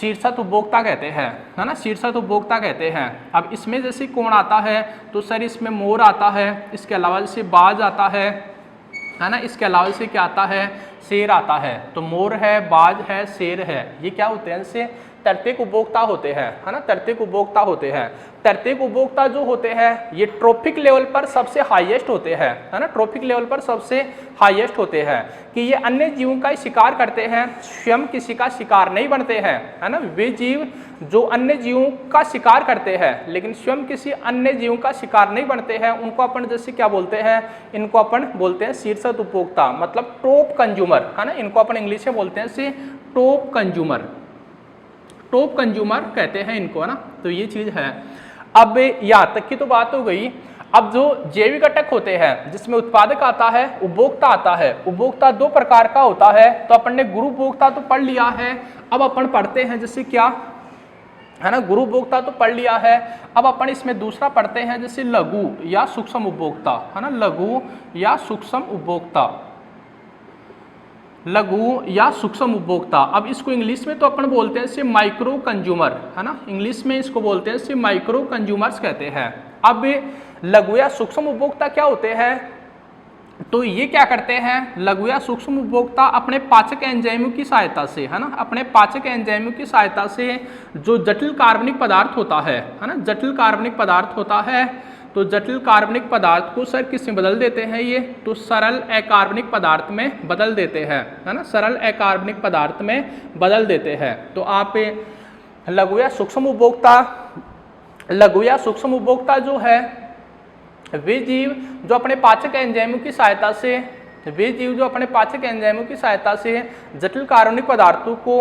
शीर्षत उपभोक्ता कहते हैं है ना, शीर्षत उपभोक्ता कहते हैं। अब इसमें जैसे कौन आता है, तो सर इसमें मोर आता है, इसके अलावा जैसे बाज आता है ना, इसके अलावा से क्या आता है, शेर आता है। तो मोर है, बाज है, शेर है, ये क्या होते हैं, इससे तृतीयक उपभोक्ता होते हैं है ना, तृतीयक उपभोक्ता होते हैं। तृतीयक उपभोक्ता जो होते हैं ये ट्रॉफिक लेवल पर सबसे हाईएस्ट होते हैं है ना, ट्रॉफिक लेवल पर सबसे हाईएस्ट होते हैं कि ये अन्य जीवों का शिकार करते हैं, स्वयं किसी का शिकार नहीं बनते हैं है ना। वे जीव जो अन्य जीवों का शिकार करते हैं लेकिन स्वयं किसी अन्य जीवों का शिकार नहीं बनते हैं, उनको अपन जैसे क्या बोलते हैं, इनको अपन बोलते हैं शीर्षत उपभोक्ता, मतलब टॉप कंज्यूमर है ना। इनको अपन इंग्लिश में बोलते हैं से टॉप कंज्यूमर, टॉप कंज्यूमर कहते हैं इनको है ना। तो ये चीज है। अब यहाँ तक की तो बात हो गई। अब जो जैविक घटक होते हैं जिसमें उत्पादक आता है, उपभोक्ता आता है। उपभोक्ता दो प्रकार का होता है, तो अपन ने गुरु उपभोक्ता तो पढ़ लिया है। अब अपन पढ़ते हैं जैसे क्या है ना, गुरु उपभोक्ता तो पढ़ लिया है। अब अपन इसमें दूसरा पढ़ते हैं जैसे लघु या सूक्ष्म उपभोक्ता है ना, लघु या सूक्ष्म उपभोक्ता, लघु या सूक्ष्म उपभोक्ता। अब इसको इंग्लिश में तो अपन बोलते हैं से माइक्रो कंज्यूमर है ना, इंग्लिश में इसको बोलते हैं से माइक्रो कंज्यूमर्स कहते हैं। अब लघु या सूक्ष्म उपभोक्ता क्या होते हैं, तो ये क्या करते हैं, लघु या सूक्ष्म उपभोक्ता अपने पाचक एंजाइमों की सहायता से है ना, अपने पाचक एंजाइमों की सहायता से जो जटिल कार्बनिक पदार्थ होता है ना, जटिल कार्बनिक पदार्थ होता है, तो जटिल कार्बनिक पदार्थ को सर किस में बदल देते हैं, ये तो सरल अकार्बनिक पदार्थ में बदल देते हैं है ना, सरल अकार्बनिक पदार्थ में बदल देते हैं। तो आप लघु या सूक्ष्म उपभोक्ता, लघु या सूक्ष्म उपभोक्ता जो है वे जीव जो अपने पाचक एंजाइमों की सहायता से वे जीव जो अपने पाचक एंजाइमों की सहायता से जटिल कार्बनिक पदार्थों को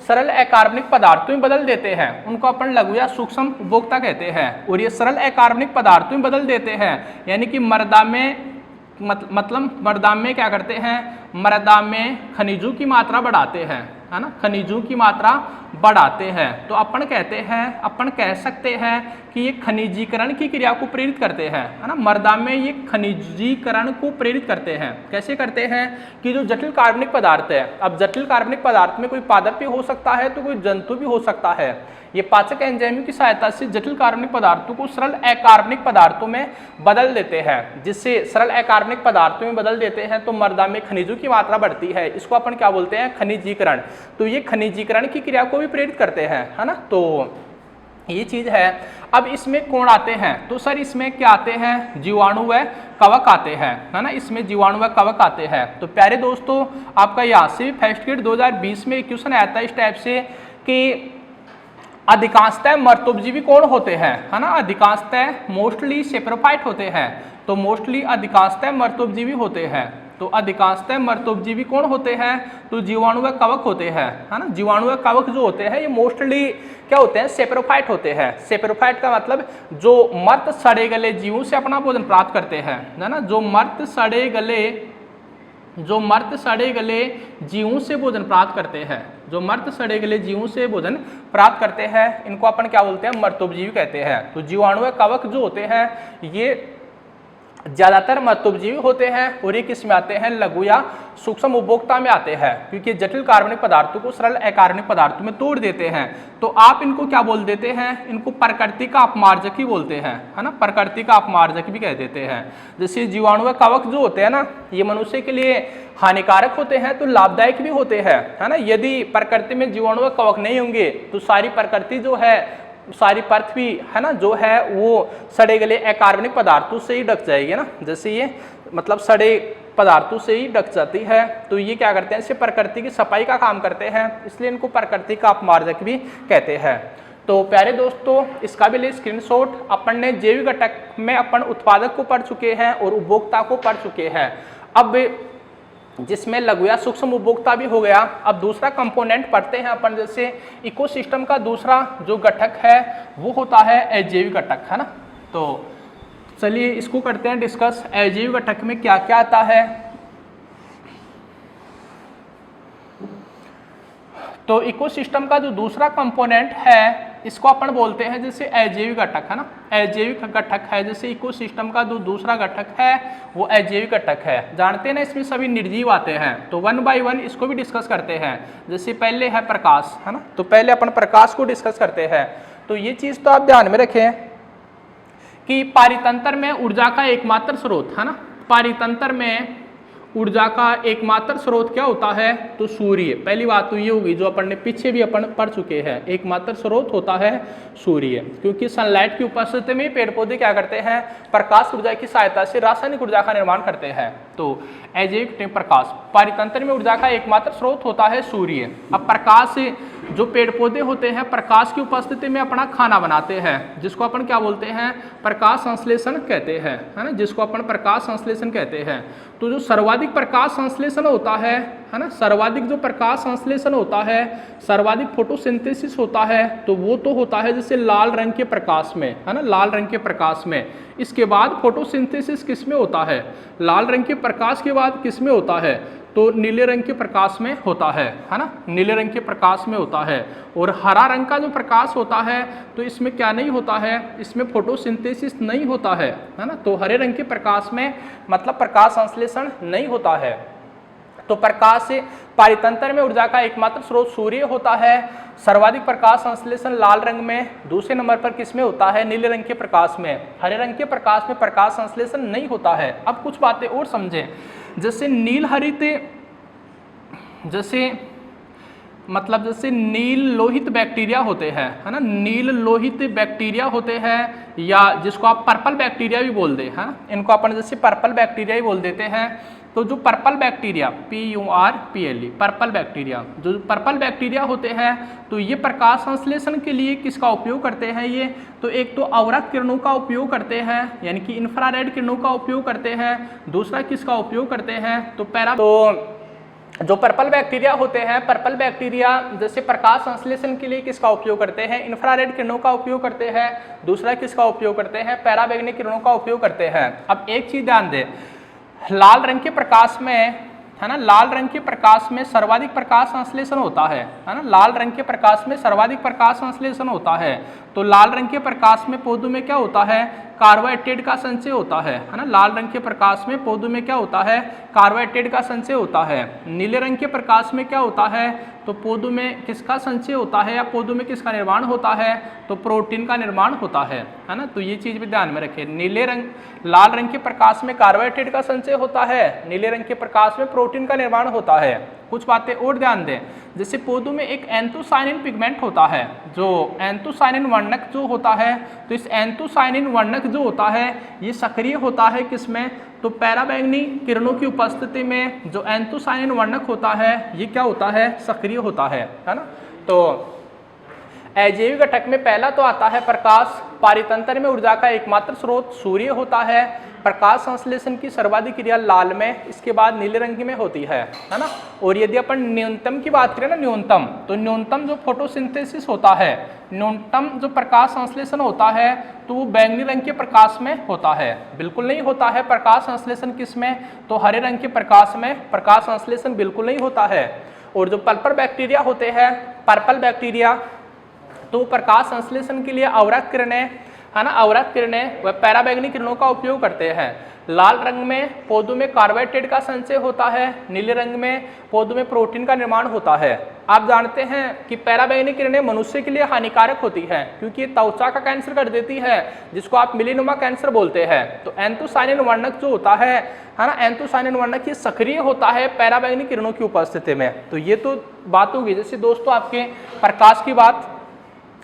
सरल अकार्बनिक पदार्थों में बदल देते हैं उनको अपन लघु या सूक्ष्म उपभोक्ता कहते हैं। और ये सरल अकार्बनिक पदार्थों में बदल देते हैं यानी कि मृदा में मतलब मृदा में क्या करते हैं, मृदा में खनिजों की मात्रा बढ़ाते हैं, है ना, खनिजों की मात्रा बढ़ाते हैं। तो अपन कहते हैं, अपन कह सकते हैं कि ये खनिजीकरण की क्रिया को प्रेरित करते हैं, है ना, मृदा में ये खनिजीकरण को प्रेरित करते हैं। कैसे करते हैं कि जो जटिल कार्बनिक पदार्थ है, अब जटिल कार्बनिक पदार्थ में कोई पादप भी हो सकता है तो कोई जंतु भी हो सकता है। ये पाचक एंजाइमों की सहायता से जटिल कार्बनिक पदार्थों को सरल अकार्बनिक पदार्थों में बदल देते हैं। जिससे सरल अकार्बनिक पदार्थों में बदल देते हैं तो मृदा में खनिजों की मात्रा बढ़ती है। इसको अपन क्या बोलते हैं, खनिजीकरण। तो ये खनिजीकरण की क्रिया को भी प्रेरित करते हैं, है ना। तो ये चीज है। अब इसमें कौन आते हैं, तो सर इसमें क्या आते हैं, जीवाणु व कवक आते हैं, है ना, इसमें जीवाणु व कवक आते हैं। तो प्यारे दोस्तों आपका यहाँ से फर्स्ट ग्रेड 2020 में क्वेश्चन आया था इस टाइप से कि अधिकांशतः मर्तोपजीवी कौन होते हैं, है ना, अधिकांशतः मोस्टली सेप्रोफाइट होते हैं। तो मोस्टली अधिकांशतः मर्तोपजीवी होते हैं। तो अधिकांशतः मर्तोपजीवी कौन होते हैं, तो जीवाणु व कवक होते हैं, है ना। जीवाणु व कवक जो होते हैं ये मोस्टली क्या होते हैं, सेप्रोफाइट होते हैं। सेप्रोफाइट का मतलब जो मर्त सड़े गले जीवों से अपना भोजन प्राप्त करते हैं, है ना, जो मर्त सड़े गले जीवों से भोजन प्राप्त करते हैं, जो मर्त सड़े गले जीवों से भोजन प्राप्त करते हैं, इनको अपन क्या बोलते हैं, मर्तोपजीवी कहते हैं। तो जीवाणु व कवक जो होते हैं ये ज्यादातर मर्तोपजीवी होते हैं और ये किस में आते हैं, लघु या सूक्ष्म उपभोक्ता में आते हैं, क्योंकि जटिल कार्बनिक पदार्थों को सरल अकार्बनिक पदार्थों में तोड़ देते हैं। तो आप इनको क्या बोल देते हैं, इनको प्रकृति का अपमार्जक ही बोलते हैं, है ना, प्रकृति का अपमार्जक भी कह देते हैं। जैसे जीवाणु व कवक जो होते हैं ना, ये मनुष्य के लिए हानिकारक होते हैं तो लाभदायक भी होते हैं, है ना। यदि प्रकृति में जीवाणु व कवक नहीं होंगे तो सारी प्रकृति जो है, सारी पृथ्वी है ना जो है वो सड़े गले अकार्बनिक पदार्थों से ही ढक जाएगी ना। जैसे ये मतलब सड़े पदार्थों से ही ढक जाती है। तो ये क्या करते हैं, इससे प्रकृति की सफाई का काम करते हैं, इसलिए इनको प्रकृति का अपमार्जक भी कहते हैं। तो प्यारे दोस्तों इसका भी ले स्क्रीनशॉट। अपन ने जैविक घटक में अपन उत्पादक को पढ़ चुके हैं और उपभोक्ता को पढ़ चुके हैं। अब जिसमें लघु या सूक्ष्म उपभोक्ता भी हो गया। अब दूसरा कंपोनेंट पढ़ते हैं अपन, जैसे इकोसिस्टम का दूसरा जो घटक है वो होता है अजैविक घटक, है ना। तो चलिए इसको करते हैं डिस्कस। अजैविक घटक में क्या क्या आता है। तो इकोसिस्टम का जो दूसरा कंपोनेंट है इसको अपन बोलते हैं जैसे अजैविक घटक, है ना। अजैविक घटक है, जैसे इकोसिस्टम का जो दूसरा घटक है वो अजैविक घटक है। जानते हैं ना इसमें सभी निर्जीव आते हैं। तो 1 बाय 1 इसको भी डिस्कस करते हैं। जैसे पहले है प्रकाश, है ना, तो पहले अपन प्रकाश को डिस्कस करते हैं। तो ये चीज तो आप ध्यान में रखें कि पारितंत्र में ऊर्जा का एकमात्र स्रोत, है ना, पारितंत्र में ऊर्जा का एकमात्र स्रोत क्या होता है, तो सूर्य। पहली बात तो ये होगी जो अपन ने पीछे भी अपन पढ़ चुके हैं, एकमात्र स्रोत होता है सूर्य, क्योंकि सनलाइट की उपस्थिति में पेड़ पौधे क्या करते हैं, प्रकाश ऊर्जा की सहायता से रासायनिक ऊर्जा का निर्माण करते हैं। तो अजैविक प्रकाश, पारितंत्र में ऊर्जा का एकमात्र स्रोत होता है सूर्य। अब प्रकाश जो पेड़ पौधे होते हैं प्रकाश की उपस्थिति में अपना खाना बनाते हैं, जिसको अपन क्या बोलते हैं, प्रकाश संश्लेषण कहते हैं, है ना, जिसको अपन प्रकाश संश्लेषण कहते हैं। तो जो सर्वाधिक प्रकाश संश्लेषण होता है ना, सर्वाधिक जो प्रकाश संश्लेषण होता है, सर्वाधिक फोटोसिंथेसिस होता है, तो वो तो होता है जैसे लाल रंग के प्रकाश में, है ना, लाल रंग के प्रकाश में। इसके बाद फोटोसिंथेसिस किस में होता है, लाल रंग के प्रकाश के बाद किस में होता है, तो नीले रंग के प्रकाश में होता है ना, नीले रंग के प्रकाश में होता है। और हरा रंग का जो प्रकाश होता है तो इसमें क्या नहीं होता है, इसमें फोटोसिंथेसिस नहीं होता है ना। तो हरे रंग के प्रकाश में मतलब प्रकाश संश्लेषण नहीं होता है। तो प्रकाश पारितंत्र में ऊर्जा का एकमात्र स्रोत सूर्य होता है। सर्वाधिक प्रकाश संश्लेषण लाल रंग में, दूसरे नंबर पर किसमें होता है, नीले रंग के प्रकाश में। हरे रंग के प्रकाश में प्रकाश संश्लेषण नहीं होता है। अब कुछ बातें और समझें, जैसे नील हरित, जैसे मतलब जैसे नील लोहित बैक्टीरिया होते हैं, है ना, नील लोहित बैक्टीरिया होते हैं, या जिसको आप पर्पल बैक्टीरिया भी बोल दे, है ना, इनको अपन जैसे पर्पल बैक्टीरिया ही बोल देते हैं। तो जो purple bacteria PURPLE purple bacteria, जो पर्पल बैक्टीरिया होते हैं तो ये प्रकाश संश्लेषण के लिए किसका उपयोग करते हैं ये, तो एक तो अवरक्त किरणों का उपयोग करते हैं यानी कि इंफ्रारेड किरणों का उपयोग करते हैं, दूसरा किसका उपयोग करते हैं तो जो पर्पल बैक्टीरिया होते हैं, पर्पल बैक्टीरिया जैसे प्रकाश संश्लेषण के लिए किसका उपयोग करते हैं, इंफ्रारेड किरणों का उपयोग करते हैं, दूसरा किसका उपयोग करते हैं, पैराबैंगनी किरणों का उपयोग करते हैं। अब एक चीज ध्यान दें, लाल रंग के प्रकाश में है ना, लाल रंग के प्रकाश में सर्वाधिक प्रकाश संश्लेषण होता है ना, लाल रंग के प्रकाश में सर्वाधिक प्रकाश संश्लेषण होता है। तो लाल रंग के प्रकाश में पौधों में क्या होता है, कार्बोहाइड्रेट का संचय होता है ना, लाल रंग के प्रकाश में पौधों में क्या होता है, कार्बोहाइड्रेट का संचय होता है। नीले रंग के प्रकाश में क्या होता है, तो पौधों में किसका संचय होता है या पौधों में किसका निर्माण होता है, तो प्रोटीन का निर्माण होता है ना। तो ये चीज भी ध्यान में रखें, लाल रंग के प्रकाश में कार्बोहाइड्रेट का संचय होता है, नीले रंग के प्रकाश में प्रोटीन का निर्माण होता है। कुछ बातें और ध्यान दें, जैसे पौधों में एक एंथोसायनिन पिगमेंट होता है, जो एंथोसायनिन वर्णक जो होता है, तो इस एंथोसायनिन वर्णक जो होता है ये सक्रिय होता है किसमें, तो पैराबैंगनी किरणों की उपस्थिति में जो एंथोसायनिन वर्णक होता है ये क्या होता है, सक्रिय होता है ना। तो अजैविक घटक में पहला तो आता है प्रकाश, पारितंत्र में ऊर्जा का एकमात्र स्रोत सूर्य होता है, प्रकाश संश्लेषण की सर्वाधिक क्रिया लाल में, इसके बाद नीले रंग में होती है ना। और यदि अपन न्यूनतम की बात करें ना, न्यूनतम, तो न्यूनतम जो फोटोसिंथेसिस होता है, न्यूनतम जो प्रकाश संश्लेषण होता है तो वो बैंगनी रंग के प्रकाश में होता है, बिल्कुल नहीं होता है प्रकाश संश्लेषण किसमें, तो हरे रंग के प्रकाश में प्रकाश संश्लेषण बिल्कुल नहीं होता है। और जो पर्पल बैक्टीरिया होते हैं, पर्पल बैक्टीरिया तो प्रकाश संश्लेषण के लिए अवरक्त किरणें है ना, अवरक्त किरणें व पैराबैंगनी किरणों का उपयोग करते हैं। लाल रंग में पौधों में कार्बोहाइड्रेट का संचय होता है, नीले रंग में पौधों में प्रोटीन का निर्माण होता है। आप जानते हैं कि पैराबैंगनी किरणें मनुष्य के लिए हानिकारक होती है क्योंकि ये त्वचा का कैंसर कर देती है, जिसको आप मेलेनोमा कैंसर बोलते हैं। तो एंथोसायनिन वर्णक जो होता है ना, एंथोसायनिन वर्णक ये सक्रिय होता है पैराबैंगनी किरणों की उपस्थिति में। तो ये तो बात होगी जैसे दोस्तों आपके प्रकाश की बात।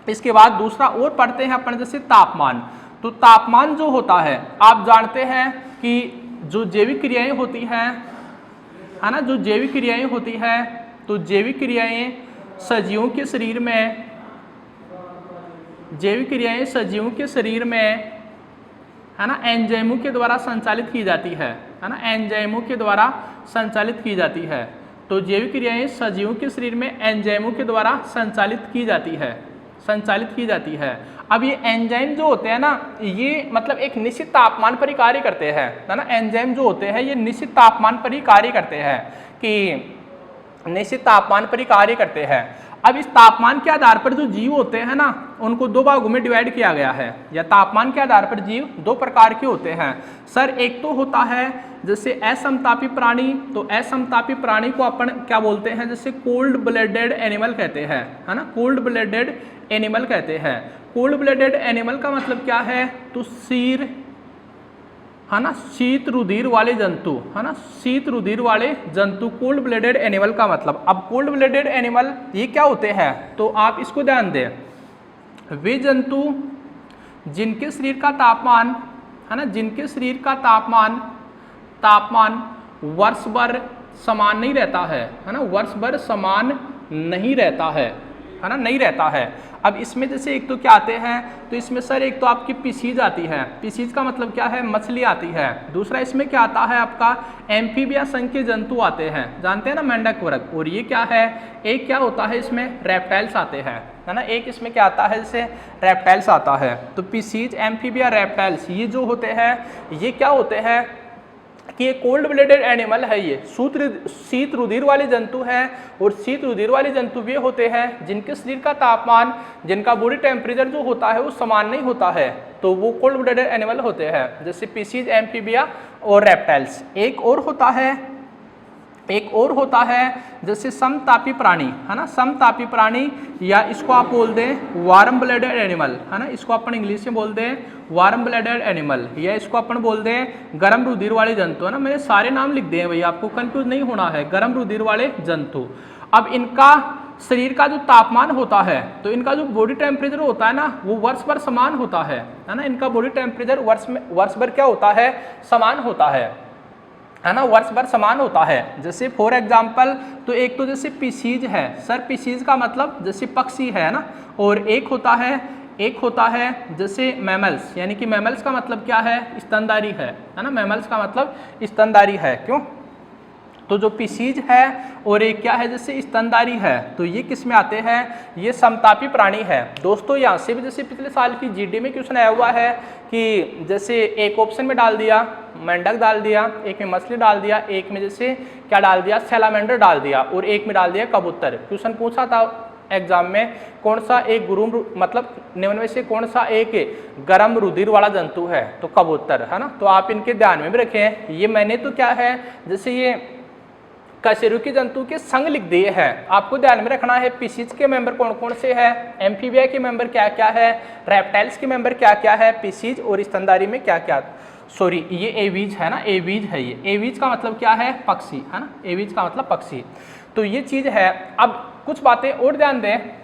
इसके बाद दूसरा और पढ़ते हैं अपन जैसे तापमान। तो तापमान जो होता है आप जानते हैं कि जो जैविक क्रियाएं होती हैं है ना, जो जैविक क्रियाएं होती हैं तो जैविक क्रियाएं सजीवों के शरीर में, जैविक क्रियाएं सजीवों के शरीर में है ना एंजाइमों के द्वारा संचालित की जाती है ना, एंजाइमों के द्वारा संचालित की जाती है। तो जैविक क्रियाएं सजीवों के शरीर में एंजाइमों के द्वारा संचालित की जाती है, संचालित की जाती है। अब ये एंजाइम जो होते हैं ना, ये मतलब एक निश्चित तापमान पर ही कार्य करते हैं है ना, एंजाइम जो होते हैं ये निश्चित तापमान पर ही कार्य करते हैं, कि निश्चित तापमान पर ही कार्य करते हैं। अब इस तापमान के आधार पर जो जीव होते हैं ना उनको दो भागों में डिवाइड किया गया है, या तापमान के आधार पर जीव दो प्रकार के होते हैं सर। एक तो होता है जैसे असमतापी प्राणी, तो असमतापी प्राणी को अपन क्या बोलते हैं, जैसे कोल्ड ब्लडेड एनिमल कहते हैं है ना, कोल्ड ब्लडेड एनिमल कहते हैं। कोल्ड ब्लडेड एनिमल का मतलब क्या है, तो शीर है ना, शीत रुधिर वाले जंतु है ना, शीत रुधिर वाले जंतु कोल्ड ब्लडेड एनिमल का मतलब। अब कोल्ड ब्लडेड एनिमल ये क्या होते हैं, तो आप इसको ध्यान दें, वे जंतु जिनके शरीर का तापमान है ना, जिनके शरीर का तापमान वर्ष भर समान नहीं रहता है ना, वर्ष भर समान नहीं रहता है ना, नहीं रहता है। अब इसमें जैसे एक तो क्या आते हैं, तो इसमें सर एक तो आपकी पिसीज आती है, पिसीज का मतलब क्या है, मछली आती है। दूसरा इसमें क्या आता है आपका एम्फीबिया संघ के जंतु आते हैं, जानते हैं ना, मेंढक वर्ग। और ये क्या है, एक क्या होता है इसमें रेप्टाइल्स आते हैं है ना, एक इसमें क्या आता है जैसे रेप्टाइल्स आता है। तो पिसीज, एम्फीबिया, रेप्टाइल्स ये जो होते हैं ये क्या होते हैं कि ये कोल्ड ब्लडेड एनिमल है, ये शीत रुधिर वाले जंतु हैं। और शीत रुधिर वाले जंतु वे होते हैं जिनके शरीर का तापमान, जिनका बॉडी टेम्परेचर जो होता है वो समान नहीं होता है, तो वो कोल्ड ब्लडेड एनिमल होते हैं, जैसे पिसीज, एम्फीबिया और रेप्टाइल्स। एक और होता है जैसे समतापी प्राणी है ना, समतापी प्राणी, या इसको आप बोल दें वार्म ब्लडेड एनिमल है ना, इसको अपन इंग्लिश में बोल दें वार्म ब्लडेड एनिमल, या इसको अपन बोल दें गर्म रुधिर वाले जंतु है ना। मैंने सारे नाम लिख दिए हैं भैया, आपको कंफ्यूज नहीं होना है, गर्म रुधिर वाले जंतु। अब इनका शरीर का जो तापमान होता है, तो इनका जो बॉडी टेम्परेचर होता है ना वो वर्ष भर समान होता है ना, इनका बॉडी टेम्परेचर वर्ष भर क्या होता है, समान होता है। है ना, वर्ष भर समान होता है। जैसे फॉर एग्जाम्पल, तो एक तो जैसे पीसीज है सर, पीसीज का मतलब जैसे पक्षी है ना, और एक होता है जैसे मैमल्स, यानी कि मैमल्स का मतलब क्या है, स्तनधारी है ना, मैमल्स का मतलब स्तनधारी है। क्यों, तो जो पीसीज है और एक क्या है जैसे स्तनधारी है, तो ये किस में आते हैं, ये समतापी प्राणी है। दोस्तों यहाँ से भी जैसे पिछले साल की जीडी में क्वेश्चन आया हुआ है कि जैसे एक ऑप्शन में डाल दिया मेंढक डाल दिया, एक में मछली डाल दिया, एक में जैसे क्या डाल दिया, सैलामेंडर डाल दिया, और एक में डाल दिया कबूतर। क्वेश्चन पूछा था एग्जाम में, कौन सा एक मतलब निम्न में से कौन सा एक गर्म रुधिर वाला जंतु है, तो कबूतर, है ना। तो आप इनके ध्यान में भी रखें। ये मैंने तो क्या है जैसे ये कशेरुकी जंतु के संग लिख दिए हैं, आपको ध्यान में रखना है पीसीज के मेंबर कौन कौन से हैं, एम्फीबिया के मेंबर क्या क्या है, रेप्टाइल्स के मेंबर क्या क्या है, पीसीज और स्तनधारी में क्या क्या, सॉरी ये एवीज है ना, एवीज है ये, एवीज का मतलब क्या है, पक्षी, है ना, एवीज का मतलब पक्षी। तो ये चीज है। अब कुछ बातें और ध्यान दें,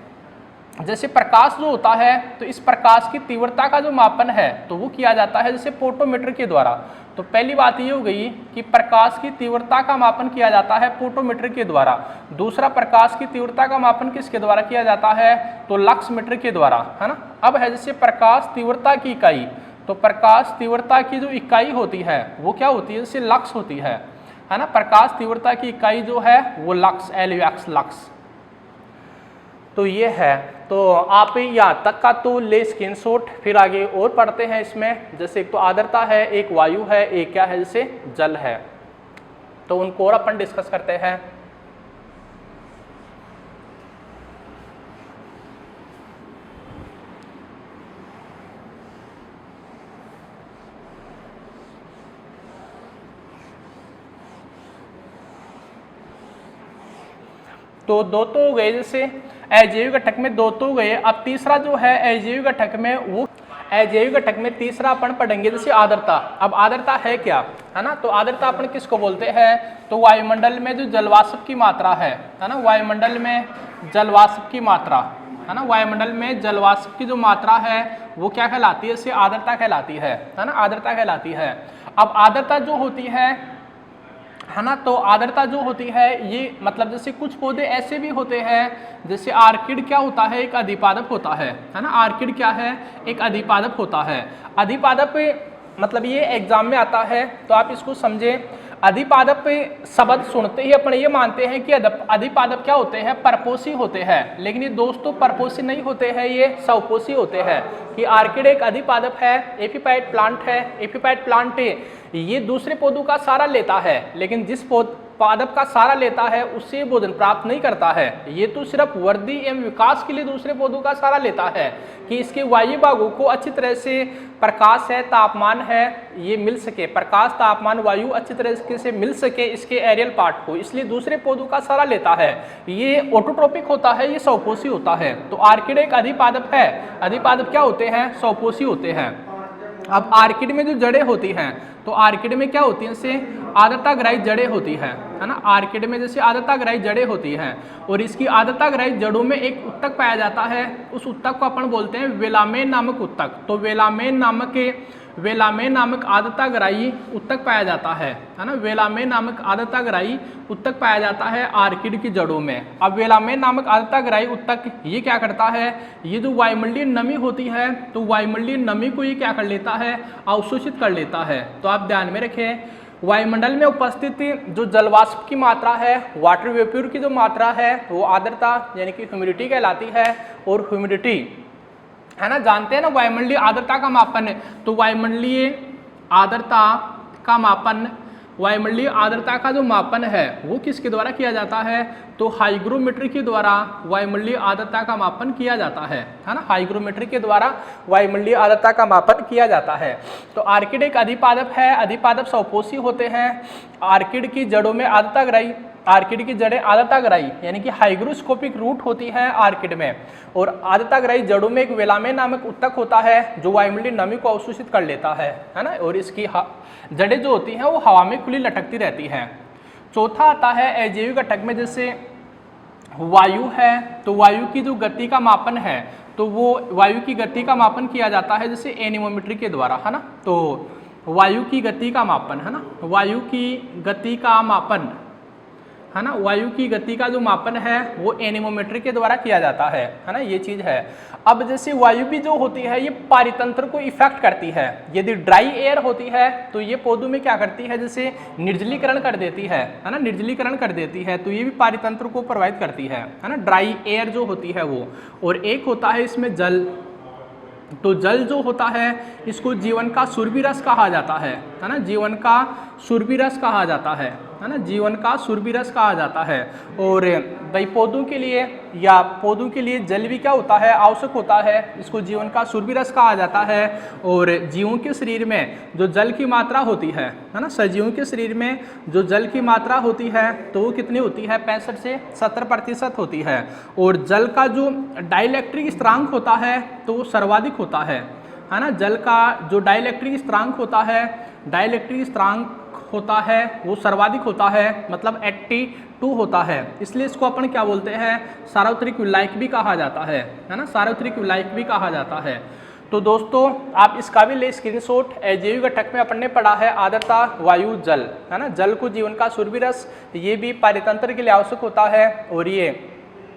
जैसे प्रकाश जो होता है, तो इस प्रकाश की तीव्रता का जो मापन है तो वो किया जाता है जैसे फोटोमीटर के द्वारा। तो पहली बात ये हो गई कि प्रकाश की तीव्रता का मापन किया जाता है फोटोमीटर के द्वारा। दूसरा, प्रकाश की तीव्रता का मापन किसके द्वारा किया जाता है, तो लक्स मीटर के द्वारा, है ना। अब है जैसे प्रकाश तीव्रता की इकाई, तो प्रकाश तीव्रता की जो इकाई होती है वो क्या होती है, जैसे लक्स होती है ना। प्रकाश तीव्रता की इकाई जो है वो लक्स, LUX, लक्स। तो ये है। तो आप यहाँ तक का तो ले स्क्रीनशॉट, फिर आगे और पढ़ते हैं इसमें। जैसे एक तो आर्द्रता है, एक वायु है, एक क्या है जैसे जल है, तो उनको और अपन डिस्कस करते हैं। तो दो तो हो गए, जैसे अजैविक घटक में दो तो हो गए। अब तीसरा जो है अजैविक घटक में, वो अजैविक घटक में तीसरा अपन पढ़ेंगे जैसे आर्द्रता। अब आर्द्रता है क्या, है ना। तो आर्द्रता अपन किसको बोलते हैं, तो वायुमंडल में जो जलवाष्प की मात्रा है ना, वायुमंडल में जलवाष्प की मात्रा, है ना, वायुमंडल में जलवाष्प की जो मात्रा है वो क्या कहलाती है, इसे आर्द्रता कहलाती है ना, आर्द्रता कहलाती है। अब आर्द्रता जो होती है ना, तो आर्द्रता जो होती है ये मतलब जैसे कुछ पौधे ऐसे भी होते हैं, जैसे आर्किड क्या होता है, एक अधिपादप होता है ना। आर्किड क्या है, एक अधिपादप होता है। अधिपादप मतलब ये एग्जाम में आता है, तो आप इसको समझें। अधिपादप शब्द सुनते ही अपन ये मानते हैं कि अधिपादप क्या होते हैं, परपोषी होते हैं, लेकिन ये दोस्तों परपोषी नहीं होते हैं, ये स्वपोषी होते हैं। कि आर्किड एक अधिपादप है, एपीफाइट प्लांट है। एपीफाइट प्लांट ये दूसरे पौधों का सारा लेता है, लेकिन जिस पादप का सारा लेता है उससे भोजन प्राप्त नहीं करता है। ये तो सिर्फ वृद्धि एवं विकास के लिए दूसरे पौधों का सारा लेता है, कि इसके वायु भागों को अच्छी तरह से प्रकाश है, तापमान है, ये मिल सके, प्रकाश तापमान वायु अच्छी तरह से मिल सके इसके एरियल पार्ट को, इसलिए दूसरे पौधों का सारा लेता है। ये ऑटोट्रोपिक होता है, ये स्वपोषी होता है। तो आर्किड एक अधिपादप है। अधिपादप क्या होते हैं, स्वपोषी होते हैं। अब आर्किड में जो जड़ें होती हैं, तो आर्किड में क्या होती है, जैसे आर्द्रताग्राही जड़ें होती है ना। आर्किड में जैसे आर्द्रताग्राही जड़ें होती हैं, और इसकी आर्द्रताग्राही जड़ों में एक उत्तक पाया जाता है। उस उत्तक को अपन बोलते हैं वेलामेन नामक उत्तक। तो वेलामेन नामक आर्द्रताग्राही उत्तक पाया जाता है ना। वेलामेन नामक आर्द्रताग्राही उत्तक पाया जाता है आर्किड की जड़ों में। अब वेलामेन नामक आर्द्रताग्राही उत्तक ये क्या करता है, ये जो वायुमंडलीय नमी होती है, तो वायुमंडलीय नमी को ये क्या कर लेता है, अवशोषित कर लेता है। तो आप ध्यान में रखें, वायुमंडल में उपस्थित जो जलवाष्प की मात्रा है, वाटर वेपर की जो मात्रा है, वो आर्द्रता यानी कि ह्यूमिडिटी कहलाती है। और ह्यूमिडिटी है ना, जानते हैं ना वायुमंडलीय आर्द्रता का मापन है, तो वायुमंडलीय आर्द्रता का मापन, वायुमंडलीय आर्द्रता का जो मापन है वो किसके द्वारा किया जाता है, तो हाइग्रोमीटर के द्वारा वायुमंडलीय आर्द्रता का मापन किया जाता है ना। हाइग्रोमीटर के द्वारा वायुमंडलीय आर्द्रता का मापन किया जाता है। तो आर्किड एक अधिपादप है, अधिपादप स्वपोषी होते हैं। आर्किड की जड़ों में आर्द्रताग्राही, आर्किड की जड़ें आर्द्रताग्राही यानी कि हाइग्रोस्कोपिक रूट होती है आर्किड में, और आर्द्रताग्राही जड़ों में एक वेलामेन नामक उत्तक होता है जो वायुमंडलीय नमी को अवशोषित कर लेता है ना। और इसकी जड़ें जो होती हैं वो हवा में खुली लटकती रहती हैं। चौथा आता है अजैविक घटक में, जैसे वायु है, तो वायु की जो गति का मापन है, तो वो वायु की गति का मापन किया जाता है जैसे एनीमोमीटर के द्वारा, है ना। तो वायु की गति का मापन, है ना, वायु की गति का मापन, है ना, वायु की गति का जो मापन है वो एनीमोमीटर के द्वारा किया जाता है ना, ये चीज है। अब जैसे वायु भी जो होती है ये पारितंत्र को इफेक्ट करती है। यदि ड्राई एयर होती है तो ये पौधों में क्या करती है, जैसे निर्जलीकरण कर देती है ना, निर्जलीकरण कर देती है, तो ये भी पारितंत्र को प्रभावित करती है ना, ड्राई एयर जो होती है वो। और एक होता है इसमें जल, तो जल जो होता है इसको जीवन का सुरभि रस कहा जाता है ना, जीवन का सुरभि रस कहा जाता है ना, जीवन का सुरभि रस कहा जाता है। और भाई पौधों के लिए या पौधों के लिए जल भी क्या होता है, आवश्यक होता है, इसको जीवन का सुरभि रस कहा जाता है। और जीवों के शरीर में जो जल की मात्रा होती है ना, सजीवों के शरीर में जो जल की मात्रा होती है तो वो कितनी होती है, 65 से 70% होती है। और जल का जो डाइलेक्ट्रिक स्थिरांक होता है तो वो सर्वाधिक होता है ना, जल का जो डाइलेक्ट्रिक स्थिरांक होता है, डाइलेक्ट्रिक स्थिरांक होता है वो सर्वाधिक होता है, मतलब 82 होता है। इसलिए इसको अपन क्या बोलते हैं, सार्वत्रिक विलायक भी कहा जाता है ना, सार्वत्रिक विलायक भी कहा जाता है। तो दोस्तों आप इसका भी ले स्क्रीनशॉट। अजैविक घटक में अपन ने पढ़ा है आर्द्रता, वायु, जल, है ना, जल को जीवन का सुरभि रस ये भी पारितंत्र के लिए आवश्यक होता है। और ये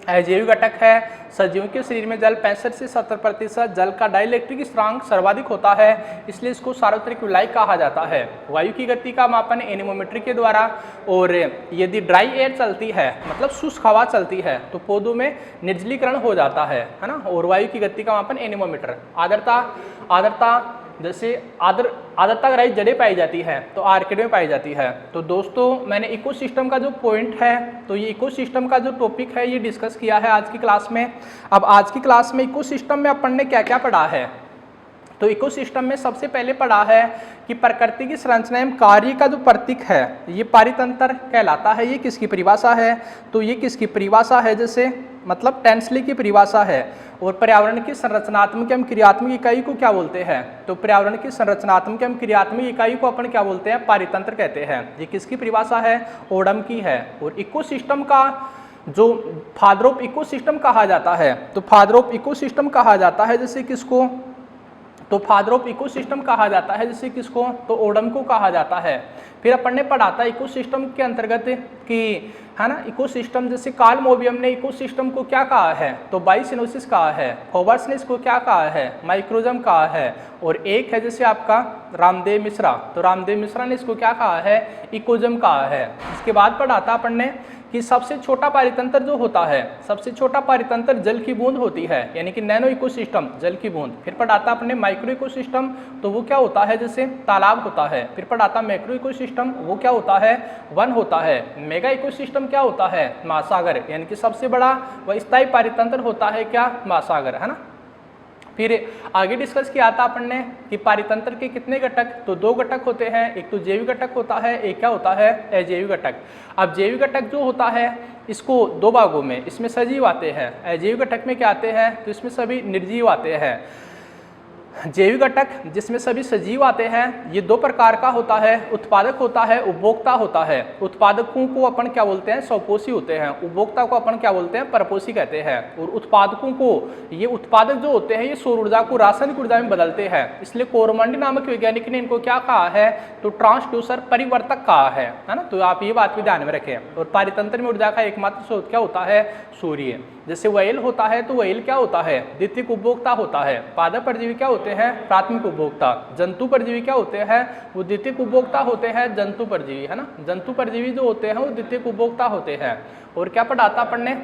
अजैविक घटक है। सजीवों के शरीर में जल 65 से 70%, जल का डाइलेक्ट्रिक स्थिरांक सर्वाधिक होता है, इसलिए इसको सार्वत्रिक विलायक कहा जाता है। वायु की गति का मापन एनीमोमीटर के द्वारा। और यदि ड्राई एयर चलती है, मतलब शुष्क हवा चलती है, तो पौधों में निर्जलीकरण हो जाता है ना। और वायु की गति का मापन एनीमोमीटर। आर्द्रता जैसे आर्द्रता ग्रहित जड़ें पाई जाती है तो आर्किड में पाई जाती है। तो दोस्तों मैंने इकोसिस्टम का जो पॉइंट है, तो ये इकोसिस्टम का जो टॉपिक है ये डिस्कस किया है आज की क्लास में। अब आज की क्लास में इकोसिस्टम में अपन ने क्या क्या पढ़ा है, तो इकोसिस्टम में सबसे पहले पढ़ा है कि प्रकृति की संरचना एवं कार्य का जो प्रतीक है ये पारितंत्र कहलाता है। ये किसकी परिभाषा है, तो ये किसकी परिभाषा है, जैसे मतलब टेंसली की परिभाषा है। और पर्यावरण की संरचनात्मक एवं क्रियात्मक इकाई को क्या बोलते हैं, तो पर्यावरण की संरचनात्मक एवं क्रियात्मक इकाई को अपन क्या बोलते हैं, पारितंत्र कहते हैं। ये किसकी परिभाषा है, ओडम की है। और इकोसिस्टम का जो फादर ऑफ इकोसिस्टम कहा जाता है, तो फादर ऑफ इकोसिस्टम कहा जाता है जैसे किसको, तो फादर ऑफ इकोसिस्टम कहा जाता है जैसे किसको, तो ओडम को कहा जाता है। फिर अपन ने पढ़ा था इकोसिस्टम के अंतर्गत कि, है ना, इकोसिस्टम जैसे कार्ल मोबियम ने इकोसिस्टम को क्या कहा है, तो बायोसिनोसिस कहा है। होवर्स ने इसको क्या कहा है, माइक्रोजम कहा है। और एक है जैसे आपका रामदेव मिश्रा, तो रामदेव मिश्रा ने इसको क्या कहा है, इकोजम कहा है। इसके बाद पढ़ा था अपन ने कि सबसे छोटा पारितंत्र जो होता है, सबसे छोटा पारितंत्र जल की बूंद होती है, यानी कि नैनो इकोसिस्टम, जल की बूंद। फिर पढ़ाता अपने माइक्रो इकोसिस्टम, तो वो क्या होता है, जैसे तालाब होता है। फिर पढ़ाता मैक्रो इकोसिस्टम, वो क्या होता है, वन होता है। मेगा इकोसिस्टम क्या होता है, महासागर, यानी कि सबसे बड़ा व स्थायी पारितंत्र होता है क्या, महासागर, है ना। फिर आगे डिस्कस किया था अपन ने कि पारितंत्र के कितने घटक, तो 2 घटक होते हैं, एक तो जैविक घटक होता है, एक क्या होता है, अजैविक घटक। अब जैविक घटक जो होता है इसको 2 भागों में, इसमें सजीव आते हैं, अजैविक घटक में क्या आते हैं, तो इसमें सभी निर्जीव आते हैं। जैविक घटक जिसमें सभी सजीव आते हैं, ये 2 प्रकार का होता है, उत्पादक होता है, उपभोक्ता होता है। उत्पादकों को अपन क्या बोलते हैं, स्वपोषी होते हैं। उपभोक्ता को अपन क्या बोलते हैं, परपोषी कहते हैं। और उत्पादकों को, ये उत्पादक जो होते हैं ये सौर ऊर्जा को रासायनिक ऊर्जा में बदलते हैं, इसलिए कोरमंडी नामक वैज्ञानिक ने इनको क्या कहा है, तो ट्रांसड्यूसर, परिवर्तक कहा है ना। तो आप ये बात भी ध्यान में रखें। और पारितंत्र में ऊर्जा का एकमात्र स्रोत क्या होता है, सूर्य। जैसे व्हेल होता है तो व्हेल क्या होता है, द्वितीयक उपभोक्ता होता है। पादप परजीवी क्या होते हैं, प्राथमिक उपभोक्ता। जंतु परजीवी क्या होते हैं, वो द्वितीयक उपभोक्ता होते हैं, जंतु परजीवी, है ना। जंतु परजीवी जो होते हैं वो द्वितीयक उपभोक्ता होते हैं। और क्या पढ़ाता अपन ने,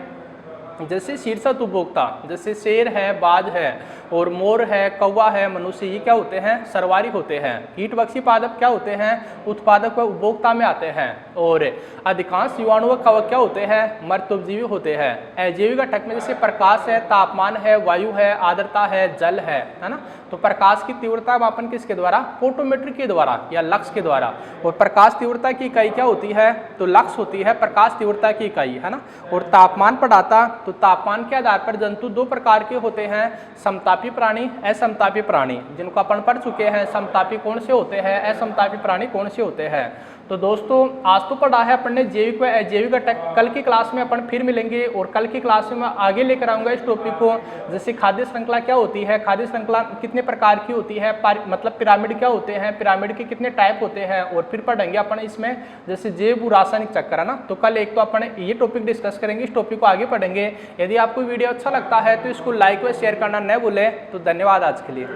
जैसे शीर्षक उपभोक्ता, जैसे शेर है, बाज है, और मोर है, कौवा है, मनुष्य, ये क्या होते हैं, सर्वारी होते हैं। कीटभक्षी पादप क्या होते हैं, उत्पादक व उपभोक्ता में आते हैं। और अधिकांश जीवाणु व कवक क्या होते हैं, मर्त्योपजीवी होते हैं। अजैविक घटक में जैसे प्रकाश है, तापमान है, वायु है, आर्द्रता है, जल है ना। तो प्रकाश की तीव्रता मापन किसके द्वारा, फोटोमीटर के द्वारा या लक्स के द्वारा। और प्रकाश तीव्रता की इकाई क्या होती है, तो लक्स होती है प्रकाश तीव्रता की इकाई, है ना। और तापमान पढ़ाता, तो तापमान के आधार पर जंतु 2 प्रकार के होते हैं, समतापी प्राणी, असमतापी प्राणी, जिनको अपन पढ़ चुके हैं। समतापी कौन से होते हैं, असमतापी प्राणी कौन से होते हैं। तो दोस्तों आज तो पढ़ा है अपन ने जैविक व अजैविक अटैक। कल की क्लास में अपन फिर मिलेंगे और कल की क्लास में मैं आगे लेकर आऊँगा इस टॉपिक को, जैसे खाद्य श्रृंखला क्या होती है, खाद्य श्रृंखला कितने प्रकार की होती है, मतलब पिरामिड क्या होते हैं, पिरामिड के कितने टाइप होते हैं, और फिर पढ़ेंगे अपन इसमें जैसे जैव रासायनिक चक्कर है ना। तो कल एक तो अपन ये टॉपिक डिस्कस करेंगे, इस टॉपिक को आगे पढ़ेंगे। यदि आपको वीडियो अच्छा लगता है तो इसको लाइक व शेयर करना न भूलें। तो धन्यवाद आज के लिए।